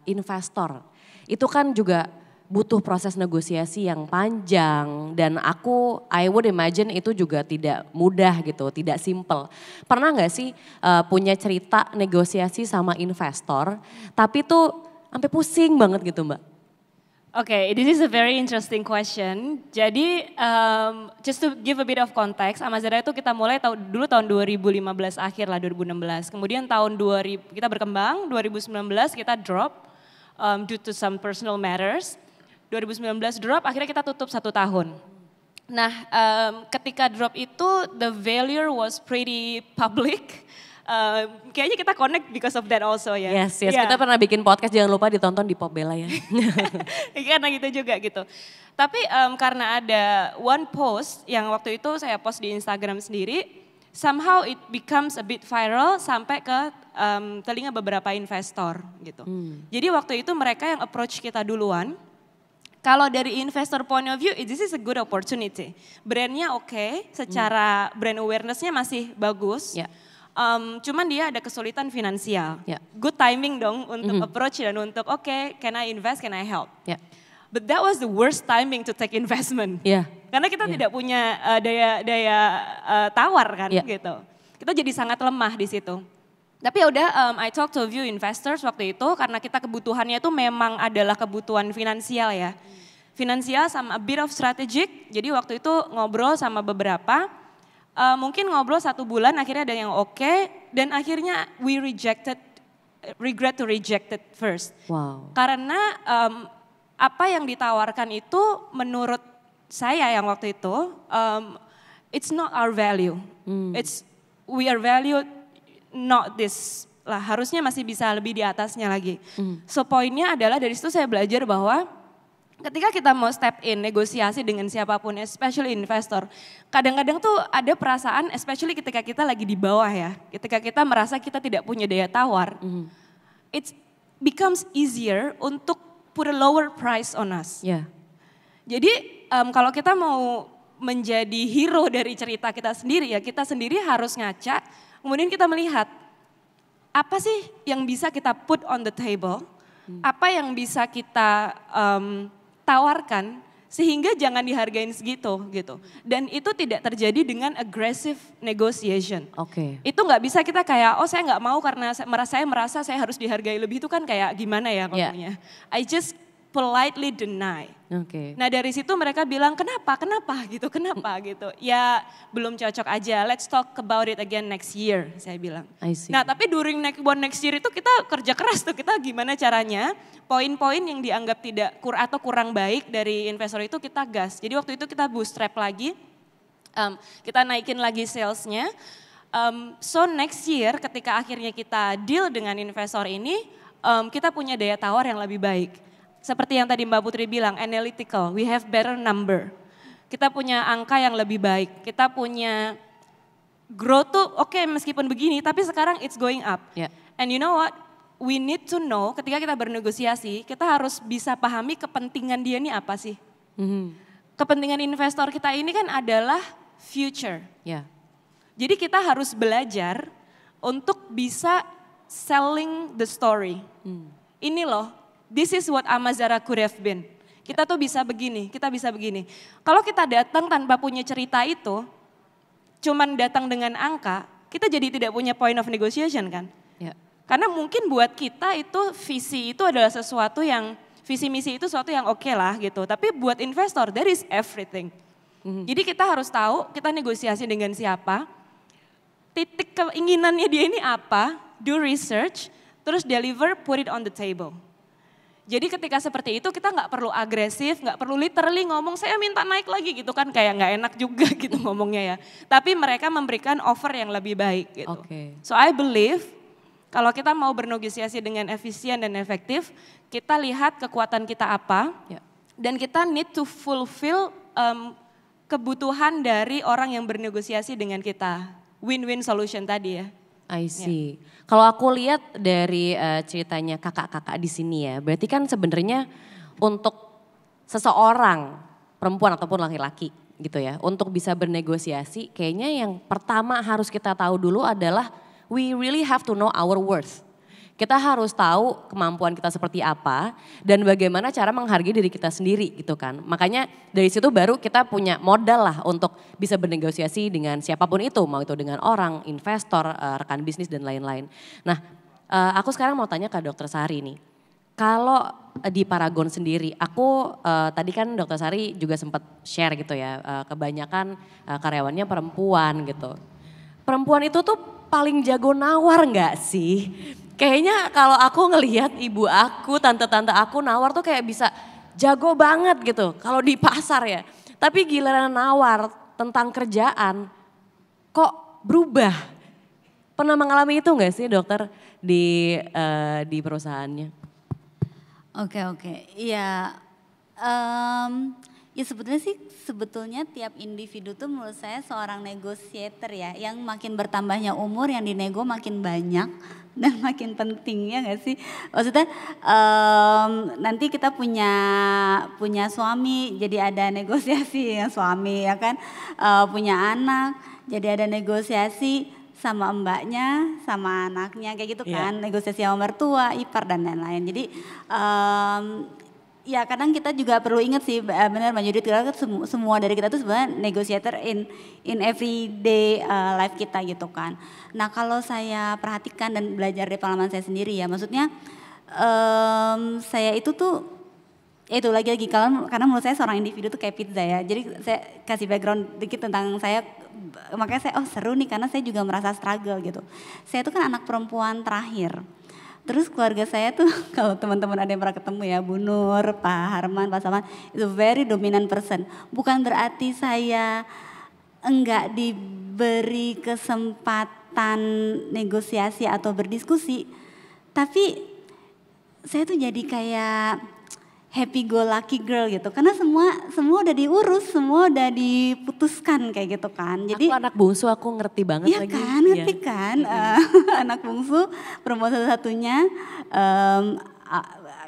Investor, itu kan juga butuh proses negosiasi yang panjang dan I would imagine itu juga tidak mudah gitu, tidak simple. Pernah gak sih punya cerita negosiasi sama investor tapi tuh sampai pusing banget gitu Mbak? This is a very interesting question. Jadi just to give a bit of context, Amazara itu kita mulai dulu tahun 2015 akhir lah, 2016. Kemudian tahun 2000 kita berkembang, 2019 kita drop due to some personal matters. 2019 drop, akhirnya kita tutup 1 tahun. Nah, ketika drop itu the failure was pretty public. Kayaknya kita connect because of that also ya. Yes, kita pernah bikin podcast, jangan lupa ditonton di Pop Bella ya. Karena gitu juga gitu. Tapi karena ada one post yang waktu itu saya post di Instagram sendiri, somehow it becomes a bit viral sampai ke telinga beberapa investor gitu. Jadi waktu itu mereka yang approach kita duluan. Kalau dari investor point of view, this is a good opportunity. Brandnya oke, secara brand awareness-nya masih bagus. Cuman dia ada kesulitan finansial. Good timing dong untuk approach dan untuk can I invest, can I help? But that was the worst timing to take investment. Karena kita tidak punya daya tawar kan gitu. Kita jadi sangat lemah di situ. Tapi ya udah, I talk to a few investors waktu itu karena kita kebutuhannya itu memang adalah kebutuhan finansial ya. Finansial sama a bit of strategic, jadi waktu itu ngobrol sama beberapa, mungkin ngobrol 1 bulan akhirnya ada yang oke, dan akhirnya we regret to reject it first. Karena apa yang ditawarkan itu menurut saya yang waktu itu, it's not our value, we are valued not this lah, harusnya masih bisa lebih di atasnya lagi. So poinnya adalah dari situ saya belajar bahwa ketika kita mau step in negosiasi dengan siapapun, especially investor, kadang-kadang tuh ada perasaan, especially ketika kita lagi di bawah ya, ketika kita merasa kita tidak punya daya tawar, it becomes easier untuk put a lower price on us. Jadi kalau kita mau menjadi hero dari cerita kita sendiri ya, kita sendiri harus ngaca. Kemudian kita melihat, apa sih yang bisa kita put on the table, apa yang bisa kita tawarkan, sehingga jangan dihargain segitu gitu. Dan itu tidak terjadi dengan aggressive negotiation. Itu nggak bisa kita kayak, saya nggak mau karena saya merasa saya harus dihargai lebih, itu kan kayak gimana ya ngomongnya. I just politely deny. Nah dari situ mereka bilang kenapa gitu. Ya belum cocok aja, let's talk about it again next year, saya bilang. Nah tapi during next year itu kita kerja keras tuh, kita gimana caranya poin-poin yang dianggap tidak atau kurang baik dari investor itu kita gas. Jadi waktu itu kita bootstrap lagi, kita naikin lagi salesnya. So next year ketika akhirnya kita deal dengan investor ini, kita punya daya tawar yang lebih baik. Seperti yang tadi Mbak Putri bilang, analytical, we have better number. Kita punya angka yang lebih baik, kita punya growth tuh meskipun begini, tapi sekarang it's going up. And you know what, we need to know ketika kita bernegosiasi, kita harus bisa pahami kepentingan dia ini apa sih. Kepentingan investor kita ini kan adalah future. Jadi kita harus belajar untuk bisa selling the story. Ini loh, this is what Amazara could have been. Kita tuh bisa begini, kita bisa begini. Kalau kita datang tanpa punya cerita itu, cuman datang dengan angka, kita jadi tidak punya point of negotiation kan. Ya. Karena mungkin buat kita itu visi itu adalah sesuatu yang, visi misi itu sesuatu yang oke lah gitu. Tapi buat investor, there is everything. Jadi kita harus tahu kita negosiasi dengan siapa, titik keinginannya dia ini apa, do research, terus deliver, put it on the table. Jadi ketika seperti itu kita nggak perlu agresif, nggak perlu literally ngomong saya minta naik lagi gitu kan, kayak nggak enak juga gitu ngomongnya ya. Tapi mereka memberikan offer yang lebih baik gitu. So I believe kalau kita mau bernegosiasi dengan efisien dan efektif, kita lihat kekuatan kita apa, dan kita need to fulfill kebutuhan dari orang yang bernegosiasi dengan kita. Win-win solution tadi ya. I see. Kalau aku lihat dari ceritanya kakak-kakak di sini ya, berarti kan sebenarnya untuk seseorang perempuan ataupun laki-laki gitu ya, untuk bisa bernegosiasi, kayaknya yang pertama harus kita tahu dulu adalah we really have to know our worth. Kita harus tahu kemampuan kita seperti apa dan bagaimana cara menghargai diri kita sendiri gitu kan. Makanya dari situ baru kita punya modal lah untuk bisa bernegosiasi dengan siapapun itu. Mau itu dengan orang, investor, rekan bisnis dan lain-lain. Nah aku sekarang mau tanya ke Dr. Sari nih. Kalau di Paragon sendiri, aku tadi kan Dr. Sari juga sempat share gitu ya. Kebanyakan karyawannya perempuan gitu. Perempuan itu tuh paling jago nawar gak sih? Kayaknya kalau aku ngelihat ibu aku, tante-tante aku nawar tuh kayak bisa jago banget gitu kalau di pasar ya. Tapi giliran nawar tentang kerjaan kok berubah. Pernah mengalami itu gak sih dokter di perusahaannya? Oke. Iya, ya sebetulnya tiap individu tuh menurut saya seorang negotiator ya. Yang makin bertambahnya umur yang dinego makin banyak dan makin penting ya gak sih? Maksudnya nanti kita punya suami jadi ada negosiasi ya suami ya kan. Punya anak jadi ada negosiasi sama mbaknya, sama anaknya kayak gitu kan. Negosiasi sama mertua, ipar dan lain-lain. Jadi ya kadang kita juga perlu ingat sih benar Mbak Judith, semua dari kita tuh sebenarnya negotiator in everyday life kita gitu kan. Nah kalau saya perhatikan dan belajar dari pengalaman saya sendiri ya, maksudnya saya itu tuh itu lagi-lagi karena menurut saya seorang individu tuh kayak pizza ya. Jadi saya kasih background dikit tentang saya, makanya saya seru nih karena saya juga merasa struggle gitu. Saya tuh kan anak perempuan terakhir. Terus keluarga saya tuh kalau teman-teman ada yang pernah ketemu ya, Bu Nur, Pak Harman, Pak Saman, itu very dominant person. Bukan berarti saya enggak diberi kesempatan negosiasi atau berdiskusi, tapi saya tuh jadi kayak happy go lucky girl gitu. Karena semua udah diurus, semua udah diputuskan kayak gitu kan. Jadi aku anak bungsu, aku ngerti banget iya lagi. Kan, ngerti kan. Anak bungsu, perempuan satu-satunya,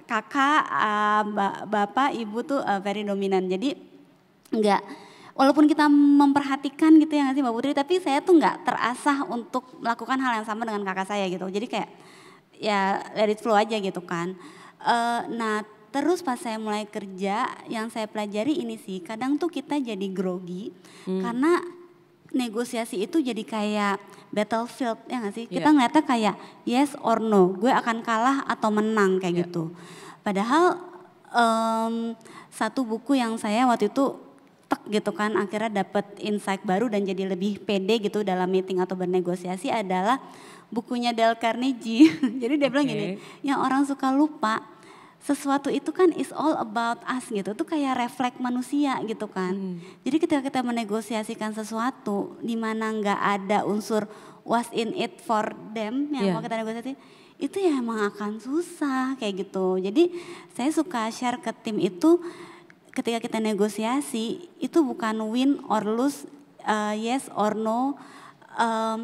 kakak, bapak, ibu tuh very dominan. Jadi enggak, walaupun kita memperhatikan gitu ya nggak sih Mbak Putri, tapi saya tuh nggak terasah untuk melakukan hal yang sama dengan kakak saya gitu. Jadi kayak ya let it flow aja gitu kan. Nah terus pas saya mulai kerja, yang saya pelajari ini sih, kadang tuh kita jadi grogi karena negosiasi itu jadi kayak battlefield ya nggak sih? Kita ngeliatnya kayak yes or no, gue akan kalah atau menang kayak gitu. Padahal satu buku yang saya waktu itu gitu kan, akhirnya dapet insight baru dan jadi lebih pede gitu dalam meeting atau bernegosiasi adalah bukunya Dale Carnegie. Jadi dia bilang gini, yang orang suka lupa, sesuatu itu kan is all about us gitu, itu kayak refleks manusia gitu kan. Jadi ketika kita menegosiasikan sesuatu di mana nggak ada unsur what's in it for them yang mau kita negosiasi, itu ya emang akan susah kayak gitu. Jadi saya suka share ke tim itu, ketika kita negosiasi itu bukan win or lose, yes or no,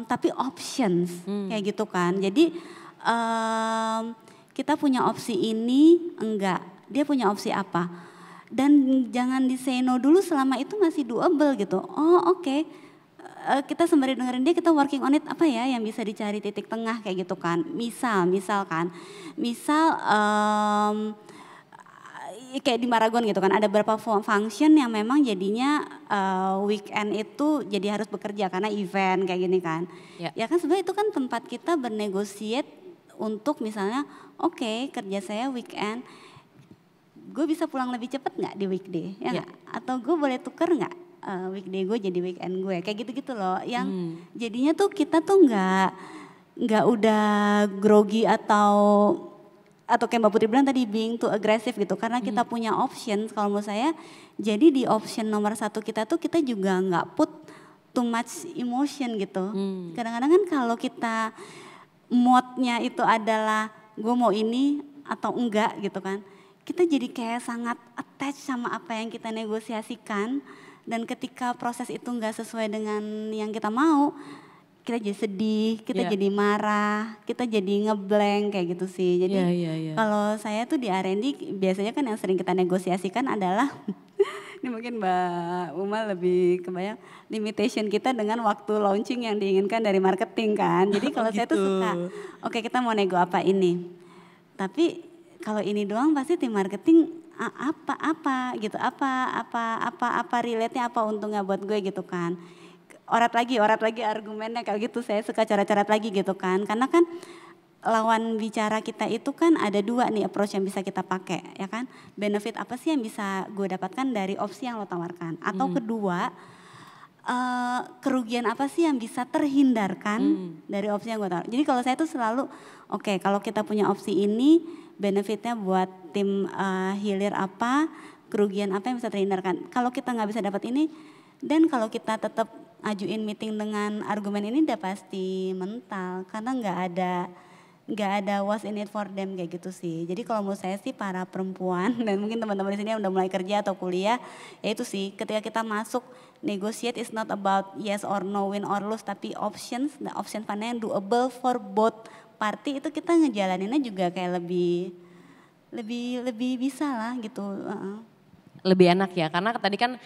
tapi options kayak gitu kan. Jadi kita punya opsi ini, enggak, dia punya opsi apa. Dan jangan di say no dulu selama itu masih doable gitu. Oh oke, kita sembari dengerin dia, kita working on it, apa ya yang bisa dicari titik tengah kayak gitu kan. Misal kayak di Maragon gitu kan, ada beberapa function yang memang jadinya weekend itu jadi harus bekerja karena event kayak gini kan. Ya kan sebenarnya itu kan tempat kita bernegosiat untuk misalnya oke, kerja saya weekend, gue bisa pulang lebih cepat nggak di weekday ya gak? Atau gue boleh tuker nggak weekday gue jadi weekend gue, kayak gitu-gitu loh. Yang jadinya tuh kita tuh nggak udah grogi atau kayak Mbak Putri bilang tadi being too aggressive gitu, karena kita punya option. Kalau menurut saya jadi di option nomor 1 kita tuh kita juga nggak put too much emotion gitu. Kadang-kadang kan kalau kita moodnya itu adalah gue mau ini atau enggak gitu kan, kita jadi kayak sangat attach sama apa yang kita negosiasikan, dan ketika proses itu nggak sesuai dengan yang kita mau, kita jadi sedih, kita jadi marah, kita jadi ngeblank kayak gitu sih. Jadi kalau saya tuh di R&D biasanya kan yang sering kita negosiasikan adalah ini mungkin Mbak Uma lebih kebayang limitation kita dengan waktu launching yang diinginkan dari marketing kan. Jadi kalau saya tuh suka, oke kita mau nego apa ini, tapi kalau ini doang pasti tim marketing apa relate-nya, apa untungnya buat gue gitu kan. Orat lagi argumennya kalau gitu, saya suka coret-coret lagi gitu kan. Karena kan lawan bicara kita itu kan ada 2 nih approach yang bisa kita pakai ya kan. Benefit apa sih yang bisa gue dapatkan dari opsi yang lo tawarkan. Atau kedua, kerugian apa sih yang bisa terhindarkan dari opsi yang gue tawarkan. Jadi kalau saya tuh selalu oke, kalau kita punya opsi ini, benefitnya buat tim hilir apa, kerugian apa yang bisa terhindarkan. Kalau kita nggak bisa dapat ini, dan kalau kita tetap ajuin meeting dengan argumen ini udah pasti mental, karena nggak ada what's in it for them kayak gitu sih. Jadi kalau menurut saya sih para perempuan dan mungkin teman-teman di sini yang udah mulai kerja atau kuliah, ya itu sih ketika kita masuk negotiate is not about yes or no, win or lose, tapi options, the option mana yang doable for both party, itu kita ngejalaninnya juga kayak lebih bisa lah gitu. Lebih enak ya, karena tadi kan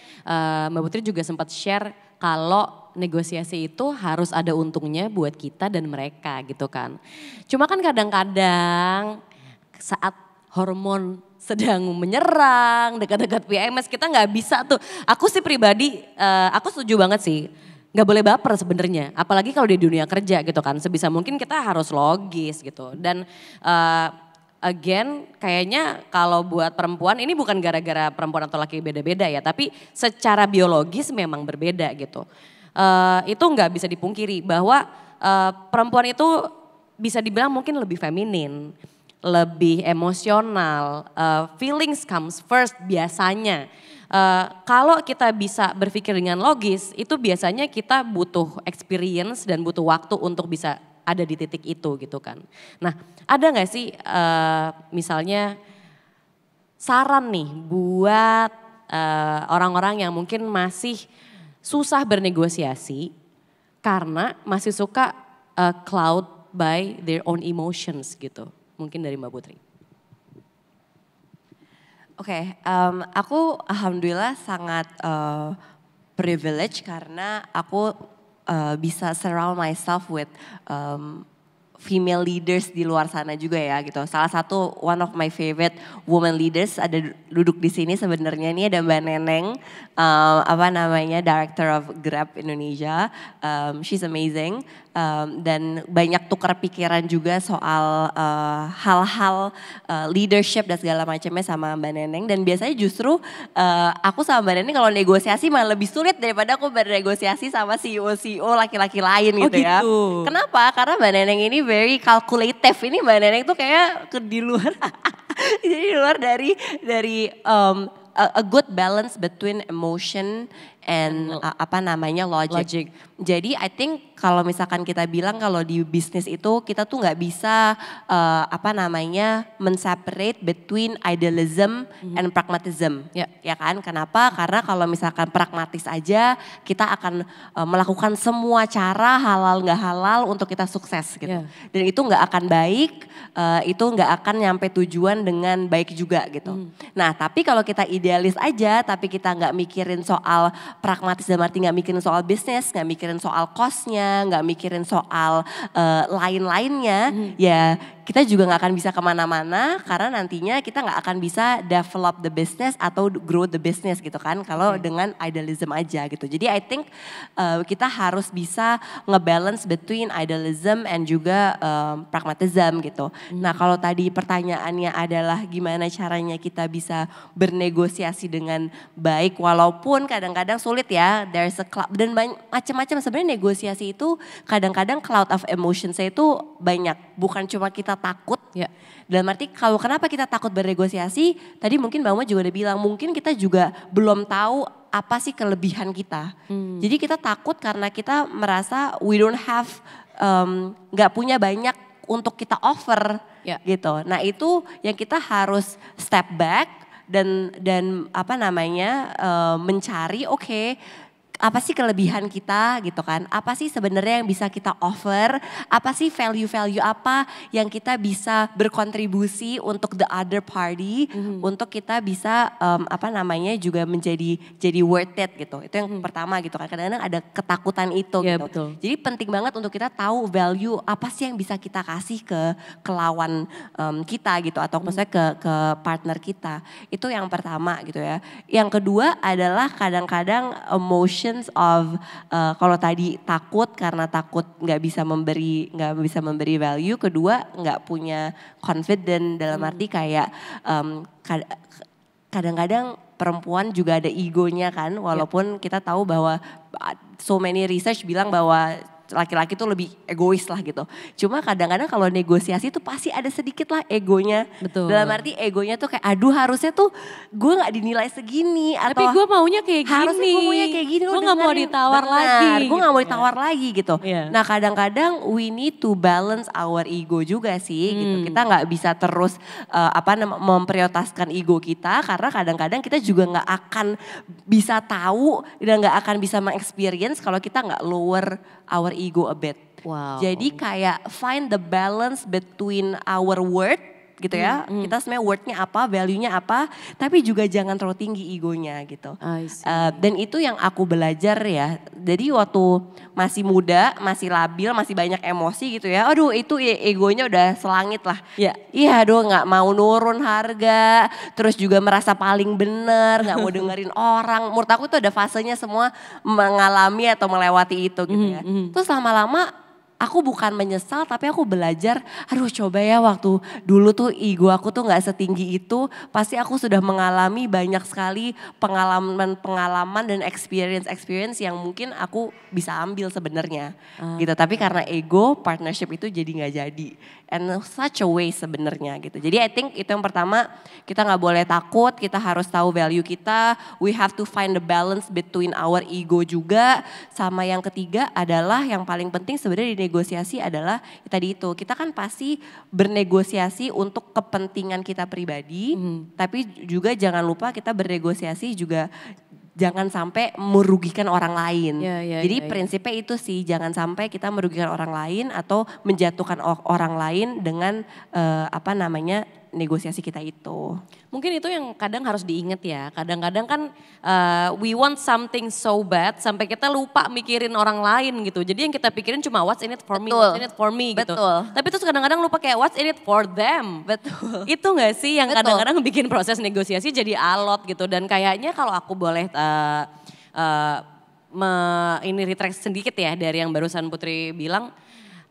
Mbak Putri juga sempat share kalau negosiasi itu harus ada untungnya buat kita dan mereka gitu kan. Cuma kan kadang-kadang saat hormon sedang menyerang, dekat-dekat PMS, kita nggak bisa tuh. Aku sih pribadi, aku setuju banget sih. Nggak boleh baper sebenarnya, apalagi kalau di dunia kerja gitu kan. Sebisa mungkin kita harus logis gitu. Dan again, kayaknya kalau buat perempuan ini bukan gara-gara perempuan atau laki beda-beda ya, tapi secara biologis memang berbeda gitu. Itu nggak bisa dipungkiri bahwa perempuan itu bisa dibilang mungkin lebih feminin, lebih emosional, feelings comes first biasanya. Kalau kita bisa berpikir dengan logis, itu biasanya kita butuh experience dan butuh waktu untuk bisa ada di titik itu gitu kan. Nah, ada gak sih misalnya saran nih buat orang-orang yang mungkin masih susah bernegosiasi karena masih suka cloud by their own emotions gitu. Mungkin dari Mbak Putri. Oke, aku alhamdulillah sangat privilege karena aku bisa surround myself with female leaders di luar sana juga ya gitu. Salah satu one of my favorite woman leaders ada duduk di sini sebenarnya, ini ada Mbak Neneng, Director of Grab Indonesia. She's amazing dan banyak tukar pikiran juga soal hal-hal leadership dan segala macamnya sama Mbak Neneng. Dan biasanya justru aku sama Mbak Neneng kalau negosiasi malah lebih sulit daripada aku bernegosiasi sama CEO laki-laki lain gitu ya. Kenapa? Karena Mbak Neneng ini very calculative. Ini Mbak Neneng tuh kayak di luar jadi di luar dari a good balance between emotion and logic. Jadi I think kalau misalkan kita bilang kalau di bisnis itu kita tuh nggak bisa men-separate between idealism and pragmatism. Ya kan? Kenapa? Karena kalau misalkan pragmatis aja kita akan melakukan semua cara halal nggak halal untuk kita sukses gitu. Dan itu nggak akan baik, itu nggak akan nyampe tujuan dengan baik juga gitu. Nah tapi kalau kita idealis aja tapi kita nggak mikirin soal pragmatis dalam arti gak mikirin soal bisnis, gak mikirin soal cost-nya, gak mikirin soal lain-lainnya, ya kita juga gak akan bisa kemana-mana karena nantinya kita gak akan bisa develop the business atau grow the business gitu kan kalau dengan idealism aja gitu. Jadi I think kita harus bisa ngebalance between idealism and juga pragmatism gitu. Nah kalau tadi pertanyaannya adalah gimana caranya kita bisa bernegosiasi dengan baik walaupun kadang-kadang sulit ya, there's a cloud dan macam-macam sebenarnya negosiasi itu kadang-kadang cloud of emotions itu banyak, bukan cuma kita takut. Dalam arti kalau kenapa kita takut bernegosiasi, tadi mungkin Mbak Uma juga udah bilang mungkin kita juga belum tahu apa sih kelebihan kita. Jadi kita takut karena kita merasa we don't have, gak punya banyak untuk kita offer gitu. Nah itu yang kita harus step back dan apa namanya mencari apa sih kelebihan kita gitu kan, apa sih sebenarnya yang bisa kita offer, apa sih value-value apa yang kita bisa berkontribusi untuk the other party, untuk kita bisa apa namanya juga jadi worth it gitu. Itu yang pertama gitu kan, kadang-kadang ada ketakutan itu gitu. Betul. Jadi penting banget untuk kita tahu value apa sih yang bisa kita kasih ke lawan kita gitu atau maksudnya ke partner kita. Itu yang pertama gitu ya. Yang kedua adalah kadang-kadang emotion of kalau tadi takut karena takut nggak bisa memberi value, kedua nggak punya confident dalam arti kayak kadang-kadang perempuan juga ada egonya kan, walaupun kita tahu bahwa so many research bilang bahwa laki-laki tuh lebih egois lah gitu. Cuma kadang-kadang kalau negosiasi tuh pasti ada sedikit lah egonya. Betul. Dalam arti egonya tuh kayak aduh harusnya tuh gue gak dinilai segini. Tapi gue maunya kayak gini. Harusnya gue maunya kayak gini. Gue gak mau ditawar lagi. Gue gak mau ditawar lagi gitu. Yeah. Nah kadang-kadang we need to balance our ego juga sih gitu. Kita gak bisa terus memprioritaskan ego kita. Karena kadang-kadang kita juga gak akan bisa tahu dan gak akan bisa mengexperience kalau kita gak lower our ego a bit. Wow. Jadi kayak find the balance between our worth gitu ya. Kita sebenarnya worth-nya apa, value-nya apa, tapi juga jangan terlalu tinggi egonya gitu. Dan itu yang aku belajar ya. Jadi waktu masih muda, masih labil, masih banyak emosi gitu ya. Aduh itu egonya udah selangit lah. Iya aduh gak mau nurun harga, terus juga merasa paling bener, gak mau dengerin orang. Menurut aku tuh ada fasenya semua mengalami atau melewati itu gitu ya. Terus lama-lama aku bukan menyesal tapi aku belajar, aduh coba ya waktu dulu tuh ego aku tuh gak setinggi itu, pasti aku sudah mengalami banyak sekali pengalaman dan experience yang mungkin aku bisa ambil sebenarnya gitu. Tapi karena ego, partnership itu jadi gak jadi. And such a waste sebenarnya gitu. Jadi I think itu yang pertama, kita gak boleh takut, kita harus tahu value kita, we have to find the balance between our ego juga. Sama yang ketiga adalah yang paling penting sebenarnya di negosiasi adalah tadi itu, kita kan pasti bernegosiasi untuk kepentingan kita pribadi, tapi juga jangan lupa kita bernegosiasi juga jangan sampai merugikan orang lain. Jadi prinsipnya itu sih, jangan sampai kita merugikan orang lain atau menjatuhkan orang lain dengan negosiasi kita itu. Mungkin itu yang kadang harus diingat ya. Kadang-kadang kan we want something so bad sampai kita lupa mikirin orang lain gitu. Jadi yang kita pikirin cuma what's in it for me, what's in it for me gitu. Tapi terus kadang-kadang lupa kayak what's in it for them. Itu gak sih yang kadang-kadang bikin proses negosiasi jadi alot gitu. Dan kayaknya kalau aku boleh ini retract sedikit ya dari yang barusan Putri bilang.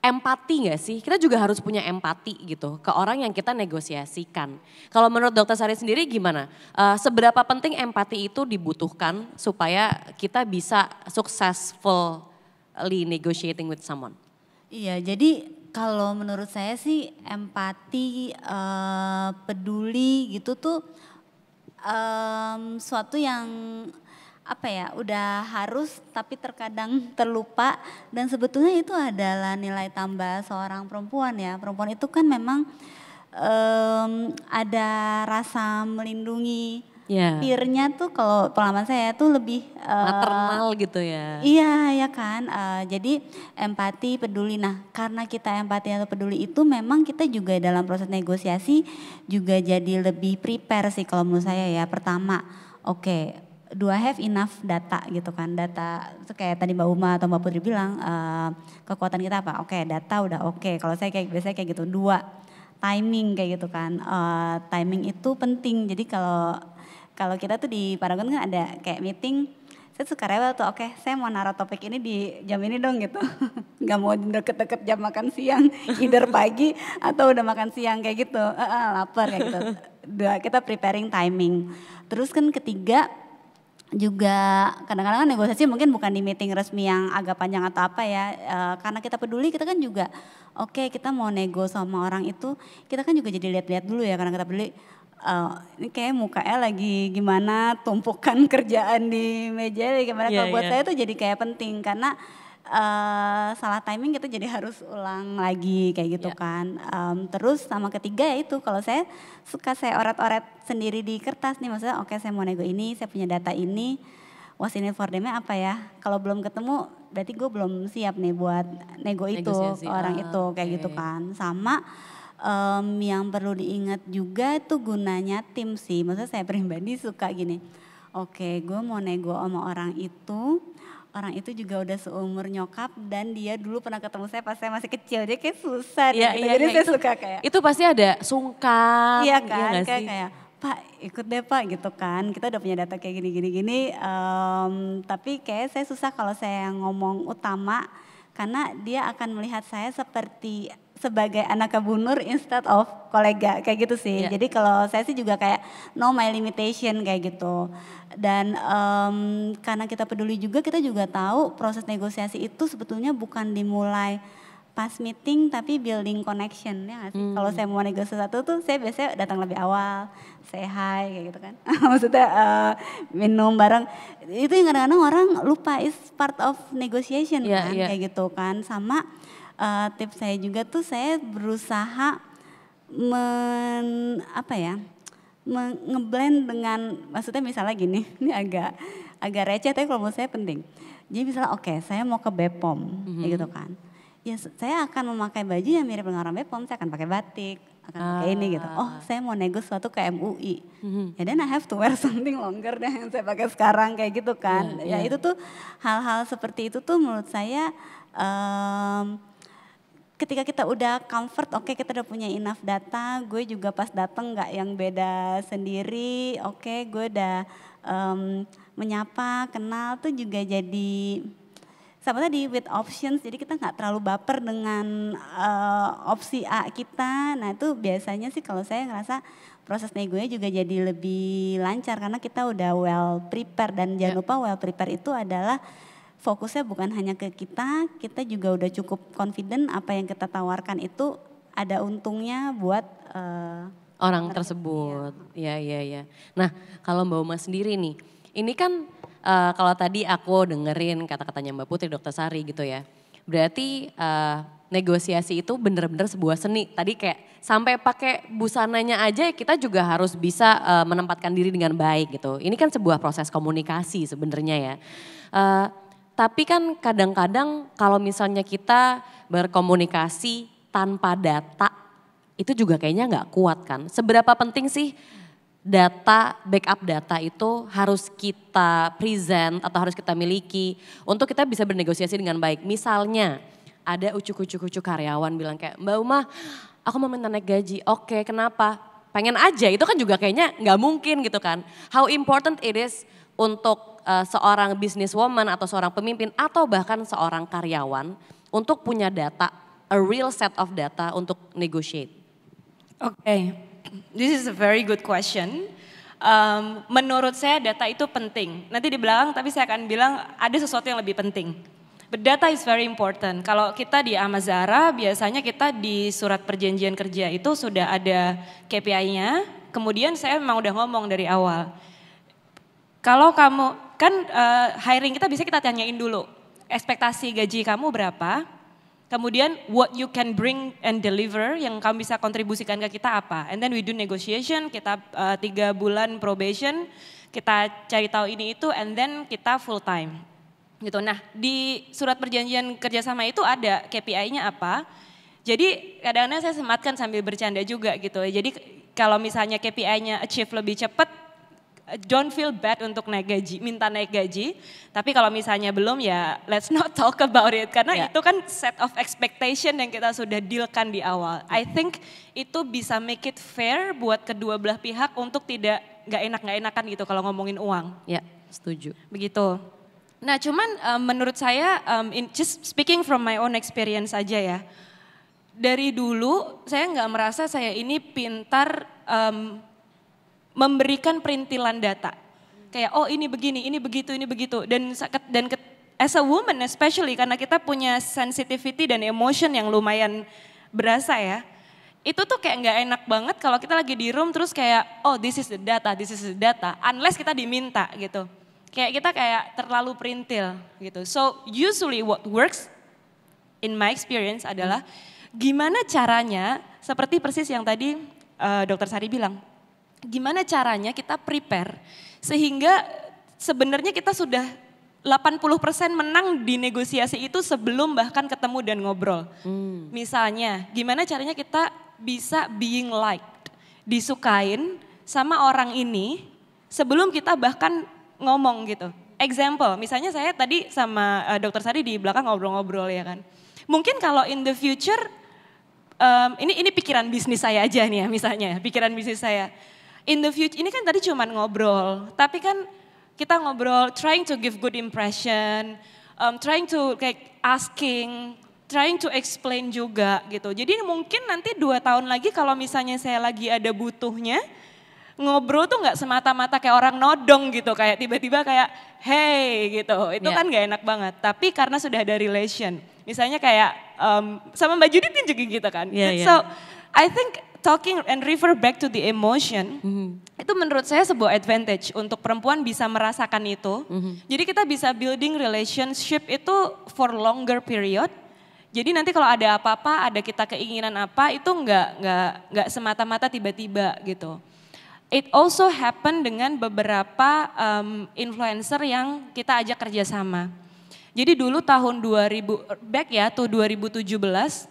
Empati gak sih? Kita juga harus punya empati gitu ke orang yang kita negosiasikan. Kalau menurut Dr. Sari sendiri gimana? Seberapa penting empati itu dibutuhkan supaya kita bisa successfully negotiating with someone? Iya, jadi kalau menurut saya sih empati, peduli gitu tuh suatu yang udah harus tapi terkadang terlupa, dan sebetulnya itu adalah nilai tambah seorang perempuan ya. Perempuan itu kan memang ada rasa melindungi peer-nya tuh, kalau pengalaman saya tuh lebih maternal gitu ya. Iya ya kan, jadi empati, peduli. Nah karena kita empati atau peduli itu memang kita juga dalam proses negosiasi juga jadi lebih prepare sih kalau menurut saya ya. Pertama, do I have enough data gitu kan, data kayak tadi Mbak Uma atau Mbak Putri bilang kekuatan kita apa, oke data udah oke. Kalau saya kayak biasanya kayak gitu. 2, timing kayak gitu kan, timing itu penting. Jadi kalau kita tuh di Paragon kan ada kayak meeting, saya suka rewel tuh, oke saya mau naruh topik ini di jam ini dong gitu. Gak mau deket-deket jam makan siang, either pagi atau udah makan siang kayak gitu, lapar kayak gitu. 2, kita preparing timing. Terus kan ketiga, juga kadang-kadang negosiasi mungkin bukan di meeting resmi yang agak panjang atau apa ya, karena kita peduli kita kan juga oke, kita mau nego sama orang itu kita kan juga jadi lihat-lihat dulu ya, karena kita peduli ini kayak mukanya lagi gimana, tumpukan kerjaan di meja gimana. Kalau buat saya itu jadi kayak penting karena salah timing kita jadi harus ulang lagi kayak gitu kan. Terus sama ketiga ya itu, kalau saya suka saya oret-oret sendiri di kertas nih, maksudnya oke saya mau nego ini, saya punya data ini, what's in it for them-nya apa ya. Kalau belum ketemu berarti gue belum siap nih buat nego itu ke orang itu kayak gitu kan. Sama yang perlu diingat juga itu gunanya tim sih, maksudnya saya pribadi suka gini, oke gue mau nego sama orang itu juga udah seumur nyokap dan dia dulu pernah ketemu saya pas saya masih kecil, jadi kayak susah gitu. Jadi saya suka kayak itu pasti ada sungkan. Iya kan, kayak Pak ikut deh Pak gitu kan, kita udah punya data kayak gini. Tapi kayak saya susah kalau saya ngomong utama karena dia akan melihat saya sebagai anak Kak Bu Nur instead of kolega kayak gitu sih. Jadi kalau saya sih juga kayak know my limitation kayak gitu. Dan karena kita peduli juga, kita juga tahu proses negosiasi itu sebetulnya bukan dimulai pas meeting tapi building connection ya gak sih. Kalau saya mau negosiasi satu tuh saya biasanya datang lebih awal, say hi kayak gitu kan. Maksudnya minum bareng. Itu yang kadang-kadang orang lupa is part of negotiation kan kayak gitu kan. Sama tips saya juga tuh saya berusaha ngeblend dengan, maksudnya misalnya gini, ini agak receh tapi kalau menurut saya penting. Jadi misalnya oke, saya mau ke Bepom kayak gitu kan. Ya saya akan memakai baju yang mirip dengan orang Bepom, saya akan pakai batik, akan pakai ini gitu. Oh saya mau nego sesuatu ke MUI. Ya then I have to wear something longer deh yang saya pakai sekarang kayak gitu kan. Ya itu tuh hal-hal seperti itu tuh menurut saya ketika kita udah comfort, oke kita udah punya enough data, gue juga pas dateng gak yang beda sendiri, oke gue udah menyapa, kenal tuh juga jadi, sama tadi with options, jadi kita gak terlalu baper dengan opsi A kita. Nah itu biasanya sih kalau saya ngerasa proses negonya juga jadi lebih lancar karena kita udah well prepare. Dan jangan lupa well prepare itu adalah fokusnya bukan hanya ke kita juga udah cukup confident apa yang kita tawarkan itu ada untungnya buat orang tersebut. Iya. Nah kalau Mbak Uma sendiri nih, ini kan kalau tadi aku dengerin kata-katanya Mbak Putri, Dr. Sari gitu ya. Berarti negosiasi itu benar-benar sebuah seni. Tadi kayak sampai pakai busananya aja kita juga harus bisa menempatkan diri dengan baik gitu. Ini kan sebuah proses komunikasi sebenarnya ya. Tapi kan kadang-kadang kalau misalnya kita berkomunikasi tanpa data itu juga kayaknya nggak kuat kan. Seberapa penting sih data, backup data itu harus kita present atau harus kita miliki untuk kita bisa bernegosiasi dengan baik. Misalnya ada ucuk-ucuk karyawan bilang kayak Mbak Uma aku mau minta naik gaji, oke kenapa? Pengen aja, itu kan juga kayaknya nggak mungkin gitu kan. How important it is untuk seorang businesswoman atau seorang pemimpin atau bahkan seorang karyawan untuk punya data, a real set of data untuk negotiate. Oke, this is a very good question. Menurut saya data itu penting. Nanti di belakang tapi saya akan bilang ada sesuatu yang lebih penting. But data is very important. Kalau kita di Amazara biasanya kita di surat perjanjian kerja itu sudah ada KPI-nya. Kemudian saya memang udah ngomong dari awal. Kalau kamu, kan hiring kita bisa kita tanyain dulu, ekspektasi gaji kamu berapa, kemudian what you can bring and deliver, yang kamu bisa kontribusikan ke kita apa. And then we do negotiation, kita 3 bulan probation, kita cari tahu ini itu, and then kita full time. Gitu. Nah di surat perjanjian kerjasama itu ada KPI-nya apa, jadi kadang-kadang saya sematkan sambil bercanda juga gitu. Jadi kalau misalnya KPI-nya achieve lebih cepat, don't feel bad untuk naik gaji, minta naik gaji. Tapi kalau misalnya belum ya let's not talk about it. Karena itu kan set of expectation yang kita sudah dealkan di awal. I think itu bisa make it fair buat kedua belah pihak untuk tidak nggak enakan gitu kalau ngomongin uang. Ya, setuju. Begitu. Nah cuman menurut saya, just speaking from my own experience aja ya. Dari dulu saya nggak merasa saya ini pintar memberikan perintilan data. Kayak oh ini begini, ini begitu, ini begitu. Dan as a woman especially karena kita punya sensitivity dan emotion yang lumayan berasa ya. Itu tuh kayak nggak enak banget kalau kita lagi di room terus kayak oh this is the data. Unless kita diminta gitu. Kayak kita kayak terlalu perintil gitu. So usually what works in my experience adalah gimana caranya seperti persis yang tadi Dr. Sari bilang. Gimana caranya kita prepare sehingga sebenarnya kita sudah 80% menang di negosiasi itu sebelum bahkan ketemu dan ngobrol. Misalnya gimana caranya kita bisa being liked, disukain sama orang ini sebelum kita bahkan ngomong gitu. Example, misalnya saya tadi sama Dr. Sari di belakang ngobrol-ngobrol ya kan. Mungkin kalau in the future, ini pikiran bisnis saya aja nih ya misalnya, pikiran bisnis saya. In the future, ini kan tadi cuman ngobrol, tapi kan kita ngobrol trying to give good impression, trying to kayak asking, trying to explain juga gitu. Jadi mungkin nanti 2 tahun lagi kalau misalnya saya lagi ada butuhnya, ngobrol tuh gak semata-mata kayak orang nodong gitu, kayak tiba-tiba kayak hey gitu, itu kan gak enak banget. Tapi karena sudah ada relation, misalnya kayak sama Mbak Judith juga gitu kan. So I think talking and refer back to the emotion, itu menurut saya sebuah advantage untuk perempuan bisa merasakan itu. Jadi kita bisa building relationship itu for longer period. Jadi nanti kalau ada apa-apa, ada kita keinginan apa, itu nggak semata-mata tiba-tiba gitu. It also happen dengan beberapa influencer yang kita ajak kerjasama. Jadi dulu tahun 2017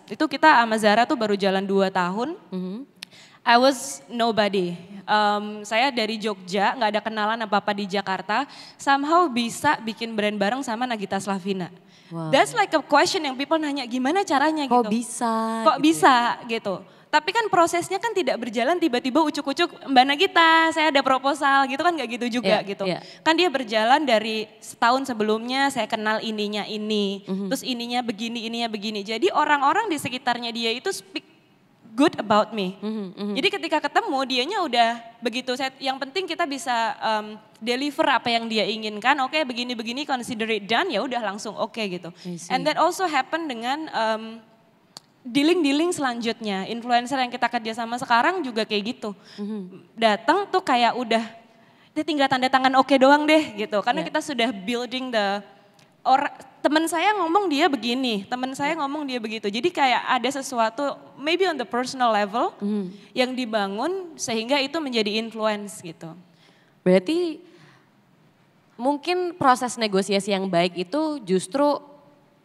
itu kita sama Zara tuh baru jalan 2 tahun. I was nobody. Saya dari Jogja, nggak ada kenalan apa-apa di Jakarta. Somehow bisa bikin brand bareng sama Nagita Slavina. Wow. That's like a question yang people nanya gimana caranya gitu. Kok bisa? Kok gitu bisa gitu. Tapi kan prosesnya kan tidak berjalan tiba-tiba ucuk-ucuk Mbak Nagita saya ada proposal gitu kan gak gitu juga gitu. Kan dia berjalan dari setahun sebelumnya saya kenal ininya ini. Terus ininya begini. Jadi orang-orang di sekitarnya dia itu speak good about me. Jadi ketika ketemu dianya udah begitu. Yang penting kita bisa deliver apa yang dia inginkan. Oke begini-begini consider it done ya udah langsung oke gitu. And that also happen dengan dealing selanjutnya, influencer yang kita kerja sama sekarang juga kayak gitu. Datang tuh kayak udah tinggal tanda tangan oke doang deh gitu. Karena kita sudah building teman saya ngomong dia begini, teman saya ngomong dia begitu. Jadi kayak ada sesuatu maybe on the personal level yang dibangun sehingga itu menjadi influence gitu. Berarti mungkin proses negosiasi yang baik itu justru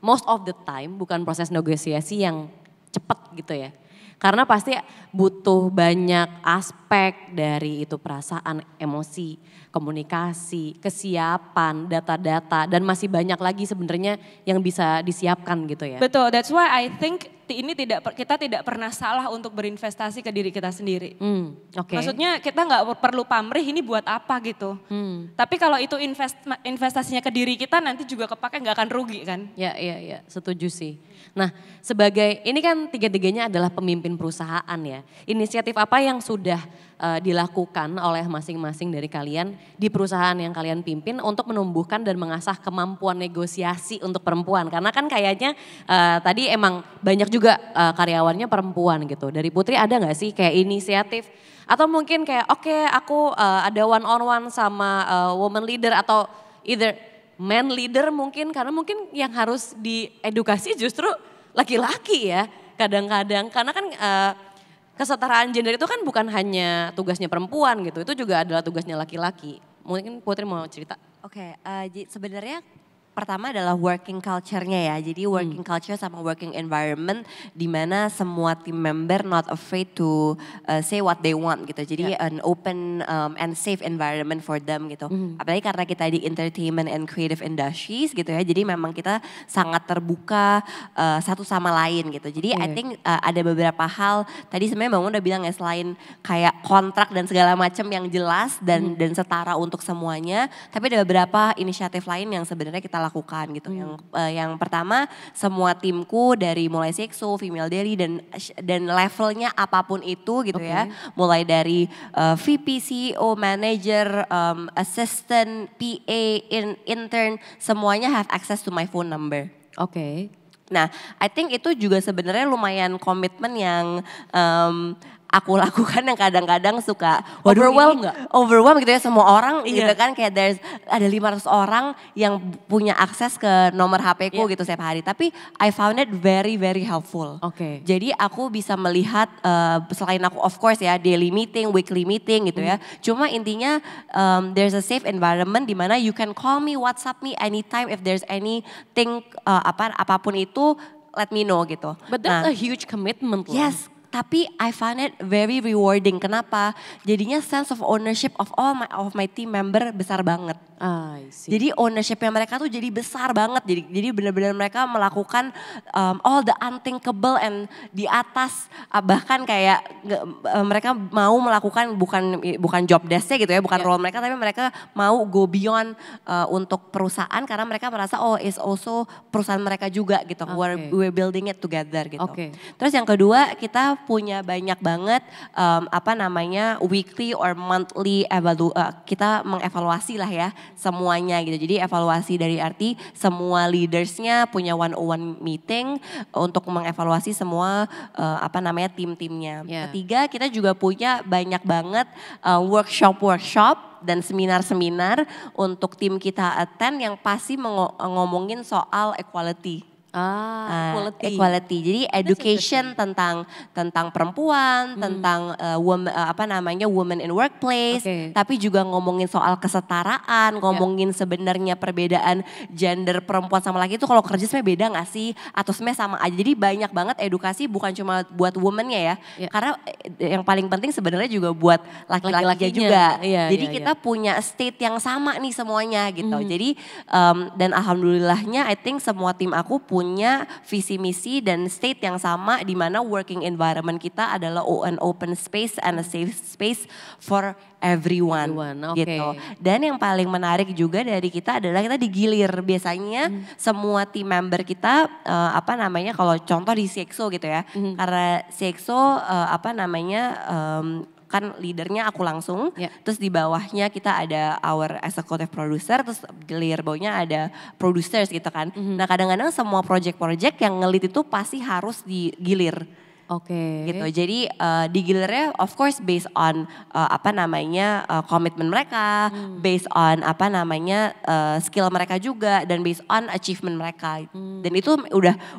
most of the time bukan proses negosiasi yang cepat gitu ya. Karena pasti butuh banyak aspek dari itu perasaan, emosi, komunikasi, kesiapan, data-data dan masih banyak lagi sebenarnya yang bisa disiapkan gitu ya. Betul, that's why I think kita tidak pernah salah untuk berinvestasi ke diri kita sendiri. Maksudnya kita nggak perlu pamrih ini buat apa gitu. Tapi kalau itu investasinya ke diri kita nanti juga kepake nggak akan rugi kan. Ya, setuju sih. Nah sebagai ini kan tiga-tiganya adalah pemimpin perusahaan ya. Inisiatif apa yang sudah dilakukan oleh masing-masing dari kalian di perusahaan yang kalian pimpin untuk menumbuhkan dan mengasah kemampuan negosiasi untuk perempuan? Karena kan kayaknya tadi emang banyak juga karyawannya perempuan gitu. Dari Putri ada gak sih kayak inisiatif atau mungkin kayak oke, aku ada one on one sama woman leader atau either man leader mungkin karena mungkin yang harus diedukasi justru laki-laki ya kadang-kadang karena kan kesetaraan gender itu kan bukan hanya tugasnya perempuan gitu, itu juga adalah tugasnya laki-laki. Mungkin Putri mau cerita. Oke, sebenarnya pertama adalah working culture-nya ya. Jadi working culture sama working environment di mana semua team member not afraid to say what they want gitu. Jadi an open and safe environment for them gitu. Apalagi karena kita di entertainment and creative industries gitu ya. Jadi memang kita sangat terbuka satu sama lain gitu. Jadi I think ada beberapa hal tadi sebenarnya Bang udah bilang ya, selain kayak kontrak dan segala macam yang jelas dan setara untuk semuanya, tapi ada beberapa inisiatif lain yang sebenarnya kita lakukan gitu. Yang pertama, semua timku dari mulai Sexo, Female Daily dan levelnya apapun itu gitu ya. Mulai dari VP, CEO, manager, assistant, PA, intern, semuanya have access to my phone number. Nah, I think itu juga sebenarnya lumayan komitmen yang aku lakukan, yang kadang-kadang suka overwhelm gitu ya, semua orang gitu kan, kayak ada 500 orang yang punya akses ke nomor HP ku gitu setiap hari, tapi I found it very very helpful. Jadi aku bisa melihat selain aku of course ya daily meeting, weekly meeting gitu ya, cuma intinya there's a safe environment di mana you can call me, WhatsApp me anytime if there's anything apapun itu, let me know gitu. But that's a huge commitment. Yes. Tapi I find it very rewarding. Kenapa? Jadinya sense of ownership of my team member besar banget. Jadi ownershipnya mereka tuh jadi besar banget. Jadi benar-benar mereka melakukan all the unthinkable and di atas, bahkan kayak mereka mau melakukan bukan job desk-nya gitu ya, bukan role mereka, tapi mereka mau go beyond untuk perusahaan karena mereka merasa it's also perusahaan mereka juga gitu. We're building it together gitu. Terus yang kedua, kita punya banyak banget weekly or monthly kita mengevaluasi lah ya semuanya gitu. Jadi evaluasi dari arti semua leadersnya punya one-on-one meeting untuk mengevaluasi semua tim-timnya. Ketiga, kita juga punya banyak banget workshop dan seminar-seminar untuk tim kita attend yang pasti ngomongin soal equality. Equality. Jadi education tentang perempuan, tentang women in workplace, tapi juga ngomongin soal kesetaraan, ngomongin sebenarnya perbedaan gender perempuan sama laki itu kalau kerja sebenarnya beda nggak sih? Atau sebenarnya sama aja. Jadi banyak banget edukasi bukan cuma buat womennya ya, karena yang paling penting sebenarnya juga buat laki-lakinya juga. Jadi kita punya state yang sama nih semuanya gitu. Jadi dan alhamdulillahnya I think semua tim aku punya visi misi dan state yang sama di mana working environment kita adalah an open space and a safe space for everyone. Gitu. Dan yang paling menarik juga dari kita adalah kita digilir. Biasanya semua team member kita kalau contoh di Sexo gitu ya. Karena Sexo kan leadernya aku langsung, terus di bawahnya kita ada our executive producer, terus di layer bawahnya ada producers gitu kan. Nah kadang-kadang semua project-project yang ngelit itu pasti harus digilir. Gitu. Jadi digilirnya of course based on komitmen mereka, based on skill mereka juga, dan based on achievement mereka. Dan itu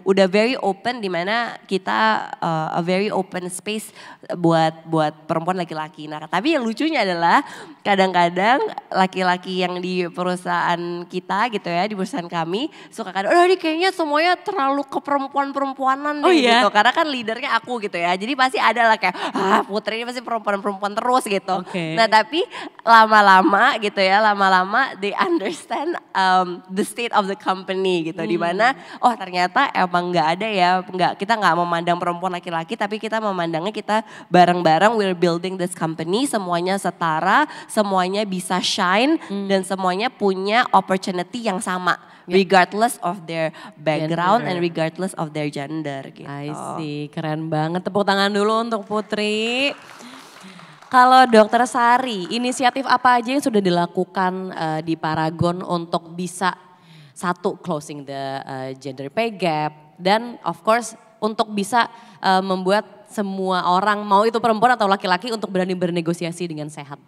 udah very open di mana kita a very open space buat perempuan laki-laki. Nah, tapi yang lucunya adalah kadang-kadang laki-laki yang di perusahaan kita gitu ya, di perusahaan kami suka ini kayaknya semuanya terlalu keperempuan-perempuanan gitu. Karena kan leadernya aku gitu ya. Jadi pasti ada lah kayak Putri ini pasti perempuan-perempuan terus gitu. Nah tapi lama-lama gitu ya, they understand the state of the company gitu. Dimana ternyata emang gak ada ya, kita gak memandang perempuan laki-laki, tapi kita memandangnya kita bareng-bareng we're building this company, semuanya setara, semuanya bisa shine dan semuanya punya opportunity yang sama. Regardless of their background and regardless of their gender gitu. I see, keren banget. Tepuk tangan dulu untuk Putri. Kalau Dokter Sari, inisiatif apa aja yang sudah dilakukan di Paragon untuk bisa closing the gender pay gap, dan of course untuk bisa membuat semua orang, mau itu perempuan atau laki-laki, untuk berani bernegosiasi dengan sehat?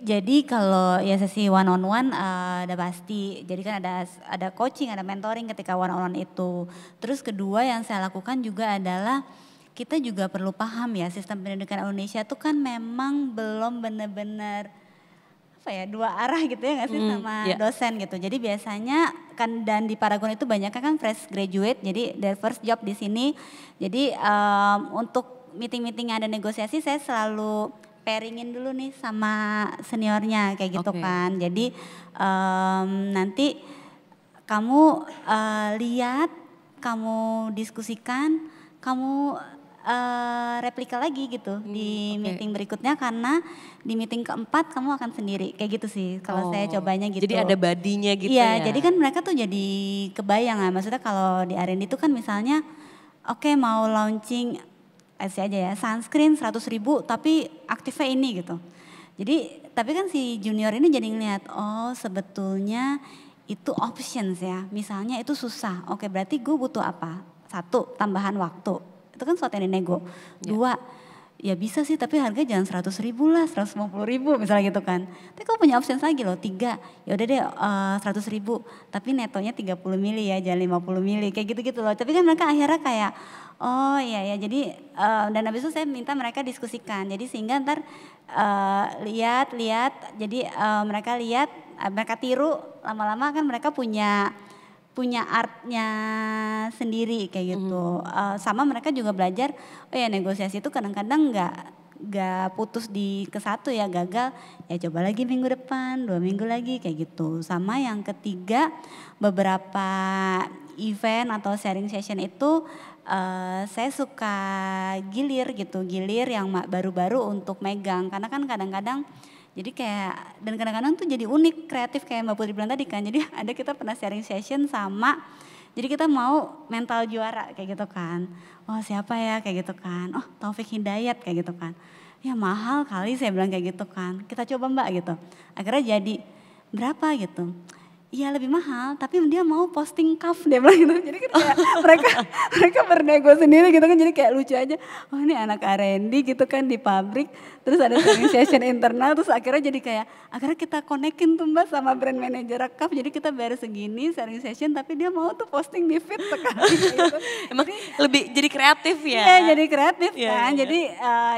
Jadi kalau ya sesi one on one udah pasti. Jadi kan ada coaching, ada mentoring ketika one on one itu. Terus kedua yang saya lakukan juga adalah kita juga perlu paham ya, sistem pendidikan Indonesia tuh kan memang belum benar-benar dua arah gitu ya nggak sih sama dosen gitu. Jadi biasanya kan dan di Paragon itu banyak kan fresh graduate, jadi their first job di sini. Jadi untuk meeting-meeting ada negosiasi saya selalu pairingin dulu nih sama seniornya kayak gitu kan. Jadi nanti kamu lihat, kamu diskusikan, kamu replika lagi gitu di meeting berikutnya, karena di meeting keempat kamu akan sendiri kayak gitu sih kalau saya cobanya gitu. Jadi ada badinya gitu ya. ya. Jadi kan mereka tuh jadi kebayang lah, maksudnya kalau di R&D itu kan misalnya mau launching aja ya sunscreen 100.000 tapi aktifnya ini gitu. Jadi tapi kan si junior ini jadi ngeliat sebetulnya itu options ya, misalnya itu susah, berarti gue butuh apa? 1, tambahan waktu. Itu kan suatu yang dinego. 2, ya bisa sih tapi harganya jangan 100.000 lah, 150.000 misalnya gitu kan. Tapi kamu punya option lagi loh, 3, ya udah deh 100.000 tapi netonya 30 mili ya, jangan 50 mili kayak gitu-gitu loh. Tapi kan mereka akhirnya kayak iya jadi dan habis itu saya minta mereka diskusikan. Jadi sehingga ntar lihat, jadi mereka lihat, mereka tiru, lama-lama kan mereka punya artnya sendiri kayak gitu. Sama mereka juga belajar, negosiasi itu kadang-kadang nggak putus di ke-1 ya, gagal ya coba lagi minggu depan, 2 minggu lagi kayak gitu. Sama yang ketiga, beberapa event atau sharing session itu saya suka gilir yang baru-baru untuk megang, karena kan kadang-kadang jadi dan kadang-kadang tuh jadi unik, kreatif kayak Mbak Putri bilang tadi kan. Jadi ada kita pernah sharing session sama, jadi kita mau mental juara kayak gitu kan. Siapa ya kayak gitu kan, Taufik Hidayat kayak gitu kan. Ya mahal kali saya bilang kayak gitu kan, kita coba Mbak gitu. Akhirnya jadi berapa gitu. Iya lebih mahal, tapi dia mau posting cuff dia bilang gitu. Jadi kan kayak mereka bernego sendiri gitu kan, jadi kayak lucu aja. Ini anak R&D gitu kan di pabrik, terus ada sharing session internal, terus akhirnya kita konekin tuh Mbak sama brand manager cuff. Jadi kita bayar segini sharing session, tapi dia mau tuh posting di feed sekali gitu. Emang lebih jadi kreatif ya? Iya jadi kreatif kan. Jadi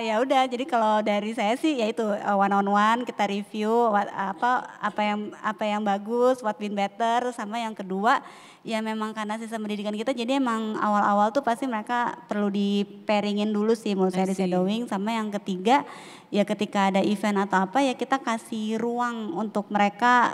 ya udah, jadi kalau dari saya sih ya itu one on one kita review apa yang bagus, what been better, sama yang kedua ya memang karena sistem pendidikan kita, jadi emang awal-awal tuh pasti mereka perlu di pairingin dulu sih menurut saya di shadowing. Sama yang ketiga ya ketika ada event atau apa ya kita kasih ruang untuk mereka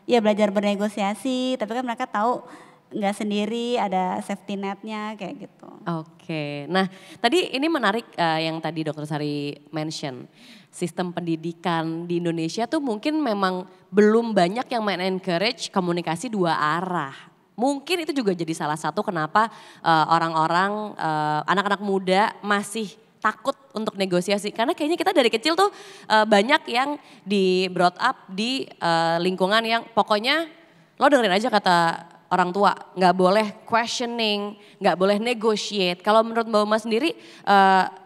ya belajar bernegosiasi, tapi kan mereka tahu nggak sendiri, ada safety netnya kayak gitu. Oke, nah tadi ini menarik yang tadi Dr. Sari mention. Sistem pendidikan di Indonesia tuh mungkin memang belum banyak yang encourage komunikasi 2 arah. Mungkin itu juga jadi salah satu kenapa orang-orang, anak-anak muda masih takut untuk negosiasi. Karena kayaknya kita dari kecil tuh banyak yang di brought up di lingkungan yang pokoknya lo dengerin aja kata orang tua, nggak boleh questioning, nggak boleh negotiate. Kalau menurut Mbak Uma sendiri,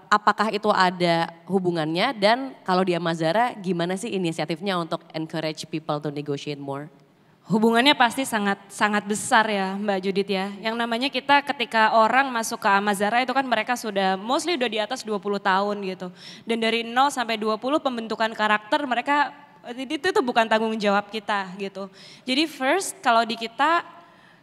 apakah itu ada hubungannya, dan kalau di Amazara gimana sih inisiatifnya untuk encourage people to negotiate more? Hubungannya pasti sangat besar ya Mbak Judith ya. Yang namanya kita ketika orang masuk ke Amazara itu kan mereka sudah mostly udah di atas 20 tahun gitu. Dan dari 0 sampai 20 pembentukan karakter mereka itu bukan tanggung jawab kita gitu. Jadi first kalau di kita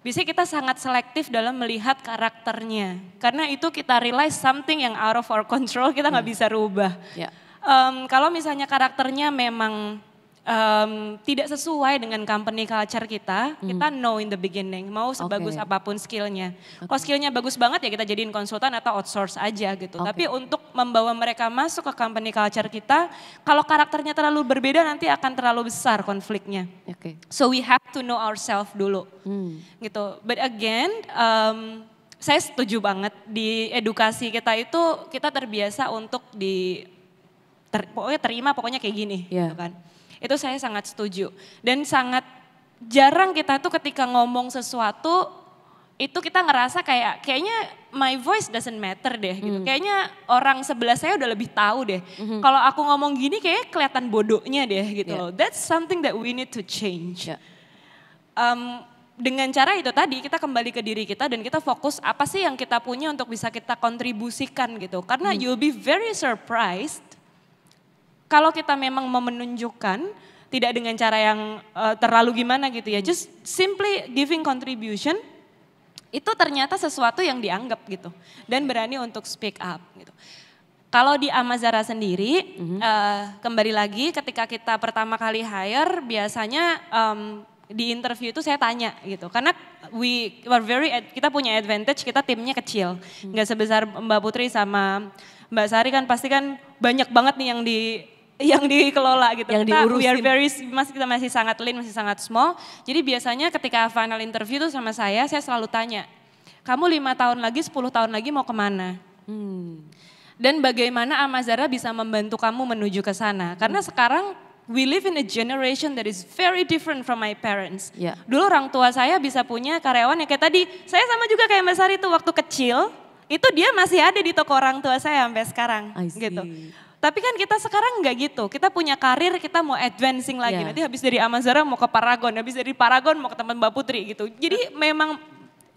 biasanya kita sangat selektif dalam melihat karakternya. Karena itu kita realize something yang out of our control, kita nggak bisa rubah. Yeah. Kalau misalnya karakternya memang tidak sesuai dengan company culture kita know in the beginning, mau sebagus apapun skillnya. Kalau skillnya bagus banget ya kita jadiin konsultan atau outsource aja gitu. Tapi untuk membawa mereka masuk ke company culture kita, kalau karakternya terlalu berbeda nanti akan terlalu besar konfliknya. So we have to know ourselves dulu gitu. But again, saya setuju banget di edukasi kita itu kita terbiasa untuk pokoknya terima pokoknya kayak gini gitu kan. Itu saya sangat setuju. Dan sangat jarang kita tuh ketika ngomong sesuatu itu kita ngerasa kayaknya my voice doesn't matter deh gitu. Kayaknya orang sebelah saya udah lebih tahu deh. Kalau aku ngomong gini kayaknya kelihatan bodohnya deh gitu loh. That's something that we need to change. Dengan cara itu tadi kita kembali ke diri kita dan kita fokus apa sih yang kita punya untuk bisa kita kontribusikan gitu. Karena you'll be very surprised kalau kita memang mau menunjukkan, tidak dengan cara yang terlalu gimana gitu ya, just simply giving contribution, itu ternyata sesuatu yang dianggap gitu. Dan berani untuk speak up gitu. Kalau di Amazara sendiri, kembali lagi ketika kita pertama kali hire, biasanya di interview itu saya tanya gitu. Karena kita punya advantage, kita timnya kecil. Nggak sebesar Mbak Putri sama Mbak Sari kan pasti kan banyak banget nih yang dikelola gitu. Yang diurusin. Kita masih sangat lean, masih sangat small. Jadi biasanya ketika final interview tuh sama saya selalu tanya, kamu 5 tahun lagi, 10 tahun lagi mau kemana? Dan bagaimana Amazara bisa membantu kamu menuju ke sana. Karena sekarang we live in a generation that is very different from my parents. Yeah. Dulu orang tua saya bisa punya karyawan yang kayak tadi, saya sama juga kayak Mbak Sari tuh waktu kecil, itu dia masih ada di toko orang tua saya sampai sekarang gitu. Tapi kan kita sekarang enggak gitu, kita punya karir, kita mau advancing lagi. Nanti habis dari Amazara mau ke Paragon, habis dari Paragon mau ke tempat Mbak Putri gitu. Jadi memang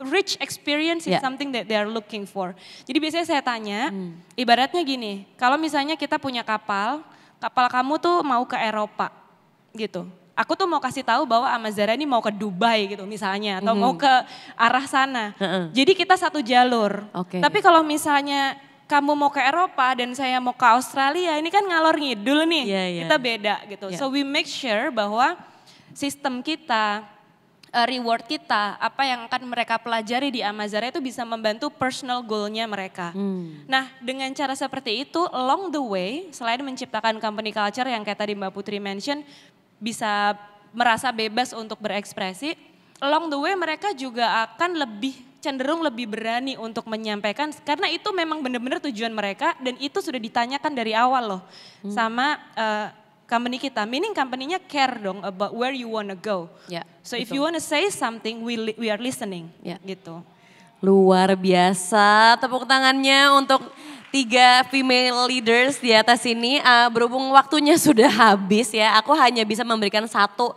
rich experience is something that they are looking for. Jadi biasanya saya tanya, ibaratnya gini, kalau misalnya kita punya kapal kamu tuh mau ke Eropa gitu. Aku tuh mau kasih tahu bahwa Amazara ini mau ke Dubai gitu misalnya, atau mau ke arah sana. Jadi kita satu jalur. Tapi kalau misalnya kamu mau ke Eropa dan saya mau ke Australia, ini kan ngalor ngidul nih, kita beda gitu. So we make sure bahwa sistem kita, reward kita, apa yang akan mereka pelajari di Amazara itu bisa membantu personal goal-nya mereka. Nah dengan cara seperti itu, along the way, selain menciptakan company culture yang kayak tadi Mbak Putri mention, bisa merasa bebas untuk berekspresi, along the way mereka juga akan cenderung lebih berani untuk menyampaikan, karena itu memang benar-benar tujuan mereka dan itu sudah ditanyakan dari awal loh sama company kita, meaning company-nya care dong about where you wanna go. So if you wanna say something, we are listening. Gitu. Luar biasa, tepuk tangannya untuk 3 female leaders di atas ini. Berhubung waktunya sudah habis ya, aku hanya bisa memberikan 1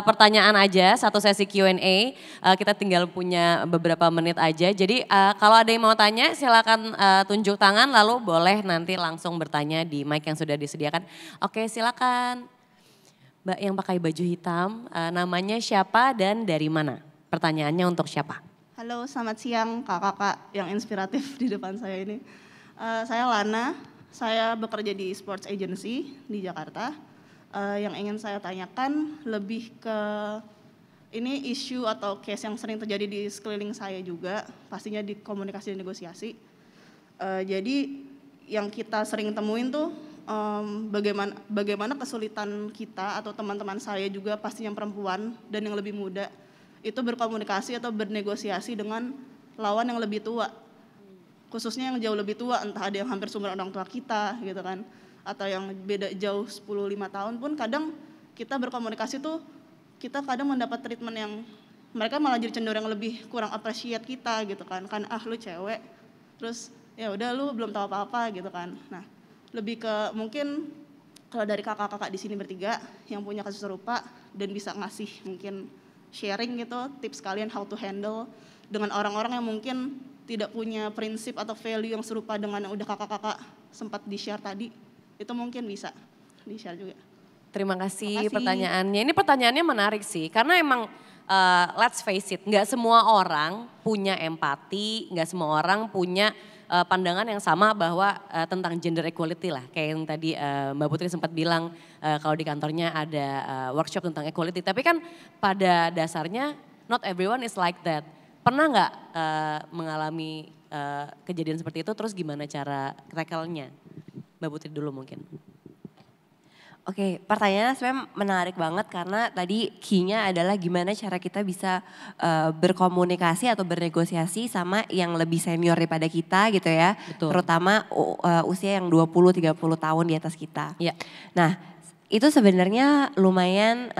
pertanyaan aja, 1 sesi Q&A. Kita tinggal punya beberapa menit aja. Jadi kalau ada yang mau tanya silakan tunjuk tangan, lalu boleh nanti langsung bertanya di mic yang sudah disediakan. Oke, silakan. Mbak yang pakai baju hitam, namanya siapa dan dari mana? Pertanyaannya untuk siapa? Halo, selamat siang kakak-kakak yang inspiratif di depan saya ini. Saya Lana, saya bekerja di sports agency di Jakarta. Yang ingin saya tanyakan lebih ke ini isu atau case yang sering terjadi di sekeliling saya juga, pastinya di komunikasi dan negosiasi. Jadi yang kita sering temuin tuh bagaimana kesulitan kita atau teman-teman saya juga pasti yang perempuan dan yang lebih muda itu berkomunikasi atau bernegosiasi dengan lawan yang lebih tua. Khususnya yang jauh lebih tua, entah ada yang hampir seumuran orang tua kita gitu kan, atau yang beda jauh 10-15 tahun pun kadang kita berkomunikasi tuh kita kadang mendapat treatment yang mereka malah jadi cenderung yang lebih kurang appreciate kita gitu kan lu cewek, terus ya udah lu belum tahu apa-apa gitu kan. Nah lebih ke mungkin kalau dari kakak-kakak di sini bertiga yang punya kasus serupa dan bisa ngasih mungkin sharing gitu tips kalian how to handle dengan orang-orang yang mungkin tidak punya prinsip atau value yang serupa dengan yang udah kakak-kakak sempat di-share tadi, itu mungkin bisa di-share juga. Terima kasih pertanyaannya. Ini pertanyaannya menarik sih, karena emang let's face it, nggak semua orang punya empati, nggak semua orang punya pandangan yang sama bahwa tentang gender equality lah. Kayak yang tadi Mbak Putri sempat bilang kalau di kantornya ada workshop tentang equality. Tapi kan pada dasarnya not everyone is like that. Pernah nggak mengalami kejadian seperti itu, terus gimana cara tackle-nya? Mbak Putri dulu mungkin. Oke, pertanyaannya sebenarnya menarik banget karena tadi key-nya adalah gimana cara kita bisa berkomunikasi atau bernegosiasi sama yang lebih senior daripada kita gitu ya. Betul. Terutama usia yang 20-30 tahun di atas kita. Ya. Nah, itu sebenarnya lumayan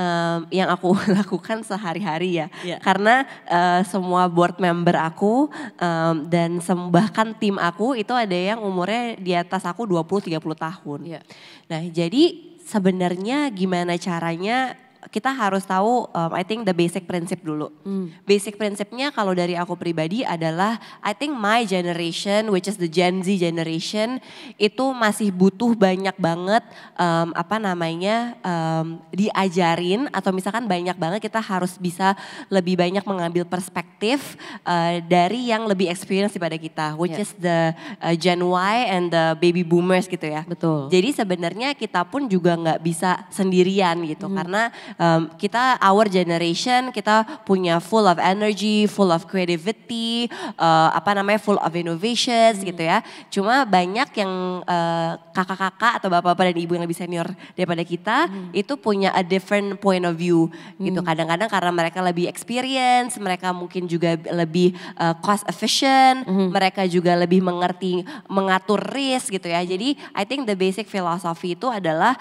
yang aku lakukan sehari-hari ya. Karena semua board member aku dan bahkan tim aku itu ada yang umurnya di atas aku 20-30 tahun. Nah jadi sebenarnya gimana caranya kita harus tahu I think the basic prinsip dulu. Basic prinsipnya kalau dari aku pribadi adalah I think my generation which is the Gen Z generation itu masih butuh banyak banget diajarin atau misalkan banyak banget kita harus bisa lebih banyak mengambil perspektif dari yang lebih experience daripada kita which is the Gen Y and the baby boomers gitu ya. Betul. Jadi sebenarnya kita pun juga nggak bisa sendirian gitu karena kita our generation kita punya full of energy, full of creativity, full of innovations gitu ya. Cuma banyak yang kakak-kakak atau bapak-bapak dan ibu yang lebih senior daripada kita itu punya a different point of view gitu. Kadang-kadang karena mereka lebih experience, mereka mungkin juga lebih cost efficient, mereka juga lebih mengerti mengatur risk gitu ya. Jadi I think the basic philosophy itu adalah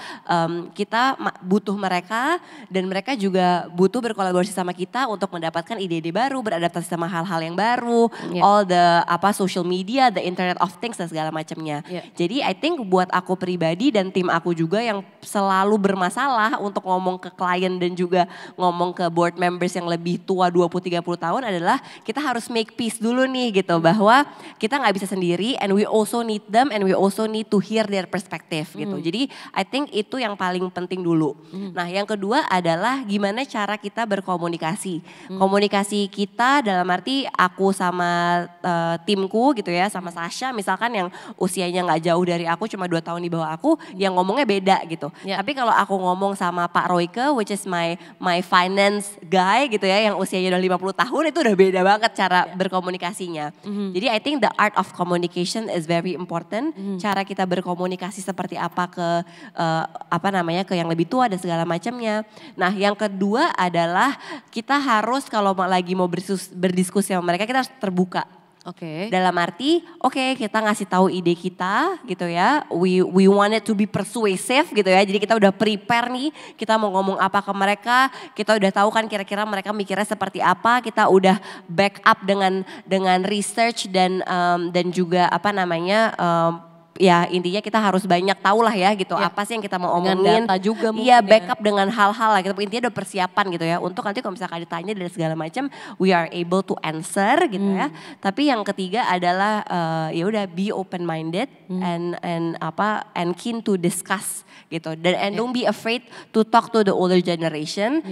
kita butuh mereka dan mereka juga butuh berkolaborasi sama kita untuk mendapatkan ide-ide baru, beradaptasi sama hal-hal yang baru, all the social media, the internet of things dan segala macamnya. Jadi I think buat aku pribadi dan tim aku juga yang selalu bermasalah untuk ngomong ke klien dan juga ngomong ke board members yang lebih tua 20-30 tahun adalah kita harus make peace dulu nih gitu bahwa kita nggak bisa sendiri and we also need them and we also need to hear their perspective gitu. Jadi I think itu yang paling penting dulu. Nah yang kedua adalah gimana cara kita berkomunikasi. Komunikasi kita dalam arti aku sama timku gitu ya, sama Sasha misalkan yang usianya nggak jauh dari aku, cuma 2 tahun di bawah aku, yang ngomongnya beda gitu. Tapi kalau aku ngomong sama Pak Royke, which is my finance guy gitu ya, yang usianya udah 50 tahun, itu udah beda banget cara berkomunikasinya. Jadi I think the art of communication is very important. Cara kita berkomunikasi seperti apa ke ke yang lebih tua dan segala macamnya. Nah yang kedua adalah kita harus kalau lagi mau berdiskusi sama mereka kita harus terbuka. Dalam arti, kita ngasih tahu ide kita gitu ya. We want it to be persuasive gitu ya. Jadi kita udah prepare nih, kita mau ngomong apa ke mereka. Kita udah tahu kan kira-kira mereka mikirnya seperti apa. Kita udah backup dengan research dan juga ya intinya kita harus banyak tahu lah ya gitu apa sih yang kita mau omongin. Dengan data juga mungkin. Iya backup dengan hal-hal lah gitu. Intinya udah persiapan gitu ya. Untuk nanti kalau misalkan ditanya dan segala macam we are able to answer gitu ya. Tapi yang ketiga adalah ya udah be open minded and keen to discuss gitu. Dan don't be afraid to talk to the older generation.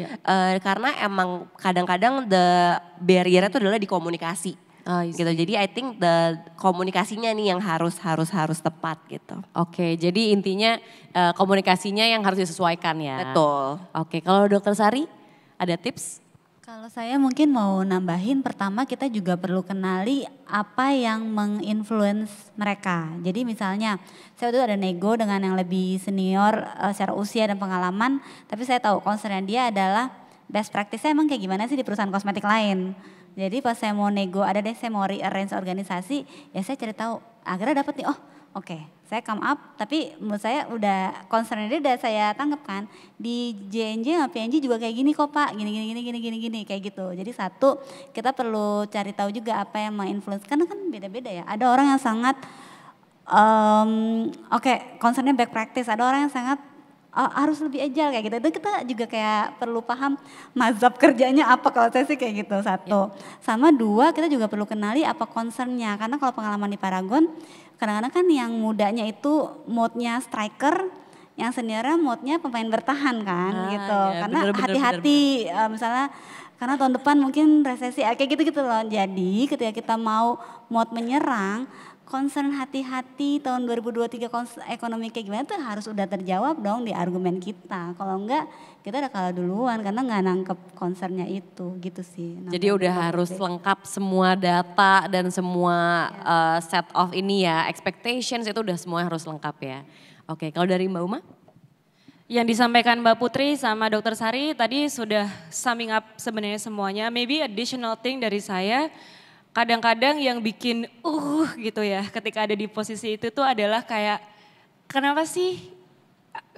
Karena emang kadang-kadang the barrier itu adalah di komunikasi. Gitu. Jadi I think the komunikasinya nih yang harus tepat gitu. Jadi intinya komunikasinya yang harus disesuaikan ya. Betul. Kalau Dokter Sari ada tips? Kalau saya mungkin mau nambahin, pertama kita juga perlu kenali apa yang menginfluence mereka. Jadi misalnya saya tuh ada nego dengan yang lebih senior secara usia dan pengalaman, tapi saya tahu concern dia adalah best practice-nya emang kayak gimana sih di perusahaan kosmetik lain. Jadi pas saya mau nego, saya mau rearrange organisasi, ya saya cari tahu. Akhirnya dapat nih, saya come up, tapi menurut saya udah concern dia udah saya tanggap kan. Di JNJ sama PNJ juga kayak gini kok Pak, gini, kayak gitu. Jadi satu, kita perlu cari tahu juga apa yang menginfluence, karena kan beda-beda ya. Ada orang yang sangat, concernnya back practice, ada orang yang sangat, harus lebih agile kayak gitu. Itu kita juga kayak perlu paham mazhab kerjanya apa, kalau saya sih kayak gitu, satu. Sama dua, kita juga perlu kenali apa concernnya. Karena kalau pengalaman di Paragon, kadang-kadang kan yang mudanya itu mode-nya striker, yang seniornya mode-nya pemain bertahan kan gitu. Karena hati-hati misalnya, karena tahun depan mungkin resesi, kayak gitu-gitu loh. Jadi ketika kita mau mode menyerang, concern hati-hati tahun 2023 ekonomi kayak gimana tuh harus udah terjawab dong di argumen kita. Kalau enggak kita udah kalah duluan karena nggak nangkep concernnya itu gitu sih. Jadi udah harus lengkap semua data dan semua set of ini ya, expectations itu udah semua harus lengkap ya. Kalau dari Mbak Uma? Yang disampaikan Mbak Putri sama Dokter Sari tadi sudah summing up sebenarnya semuanya. Maybe additional thing dari saya, kadang-kadang yang bikin gitu ya ketika ada di posisi itu tuh adalah kayak kenapa sih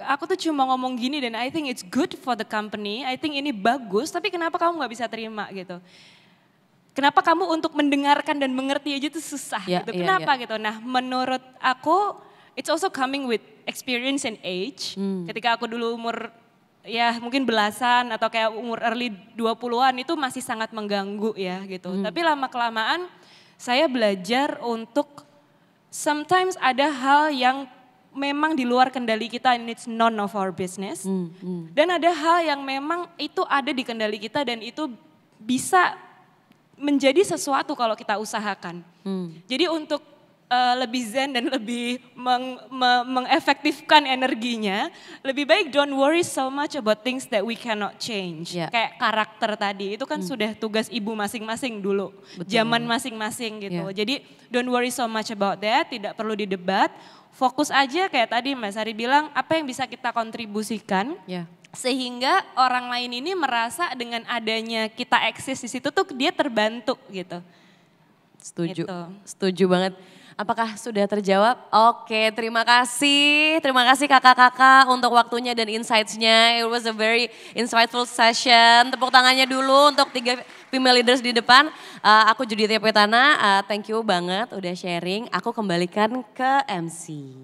aku tuh cuma ngomong gini dan I think it's good for the company, I think ini bagus, tapi kenapa kamu gak bisa terima gitu. Kenapa kamu untuk mendengarkan dan mengerti aja tuh susah gitu, kenapa gitu. Nah menurut aku it's also coming with experience and age. Ketika aku dulu umur ya mungkin belasan atau kayak umur early 20-an itu masih sangat mengganggu ya gitu. Tapi lama-kelamaan saya belajar untuk sometimes ada hal yang memang di luar kendali kita and it's none of our business. Dan ada hal yang memang itu ada di kendali kita dan itu bisa menjadi sesuatu kalau kita usahakan. Jadi untuk lebih zen dan lebih mengefektifkan energinya, lebih baik don't worry so much about things that we cannot change. Kayak karakter tadi, itu kan sudah tugas ibu masing-masing dulu, zaman masing-masing gitu. Jadi don't worry so much about that, tidak perlu didebat. Fokus aja kayak tadi Mbak Sari bilang, apa yang bisa kita kontribusikan. Sehingga orang lain ini merasa dengan adanya kita eksis di situ tuh dia terbantu gitu. Setuju, gitu. Setuju banget. Apakah sudah terjawab? Oke, terima kasih. Terima kasih kakak-kakak untuk waktunya dan insights-nya. It was a very insightful session. Tepuk tangannya dulu untuk 3 female leaders di depan. Aku Judithia Petana, thank you banget udah sharing. Aku kembalikan ke MC.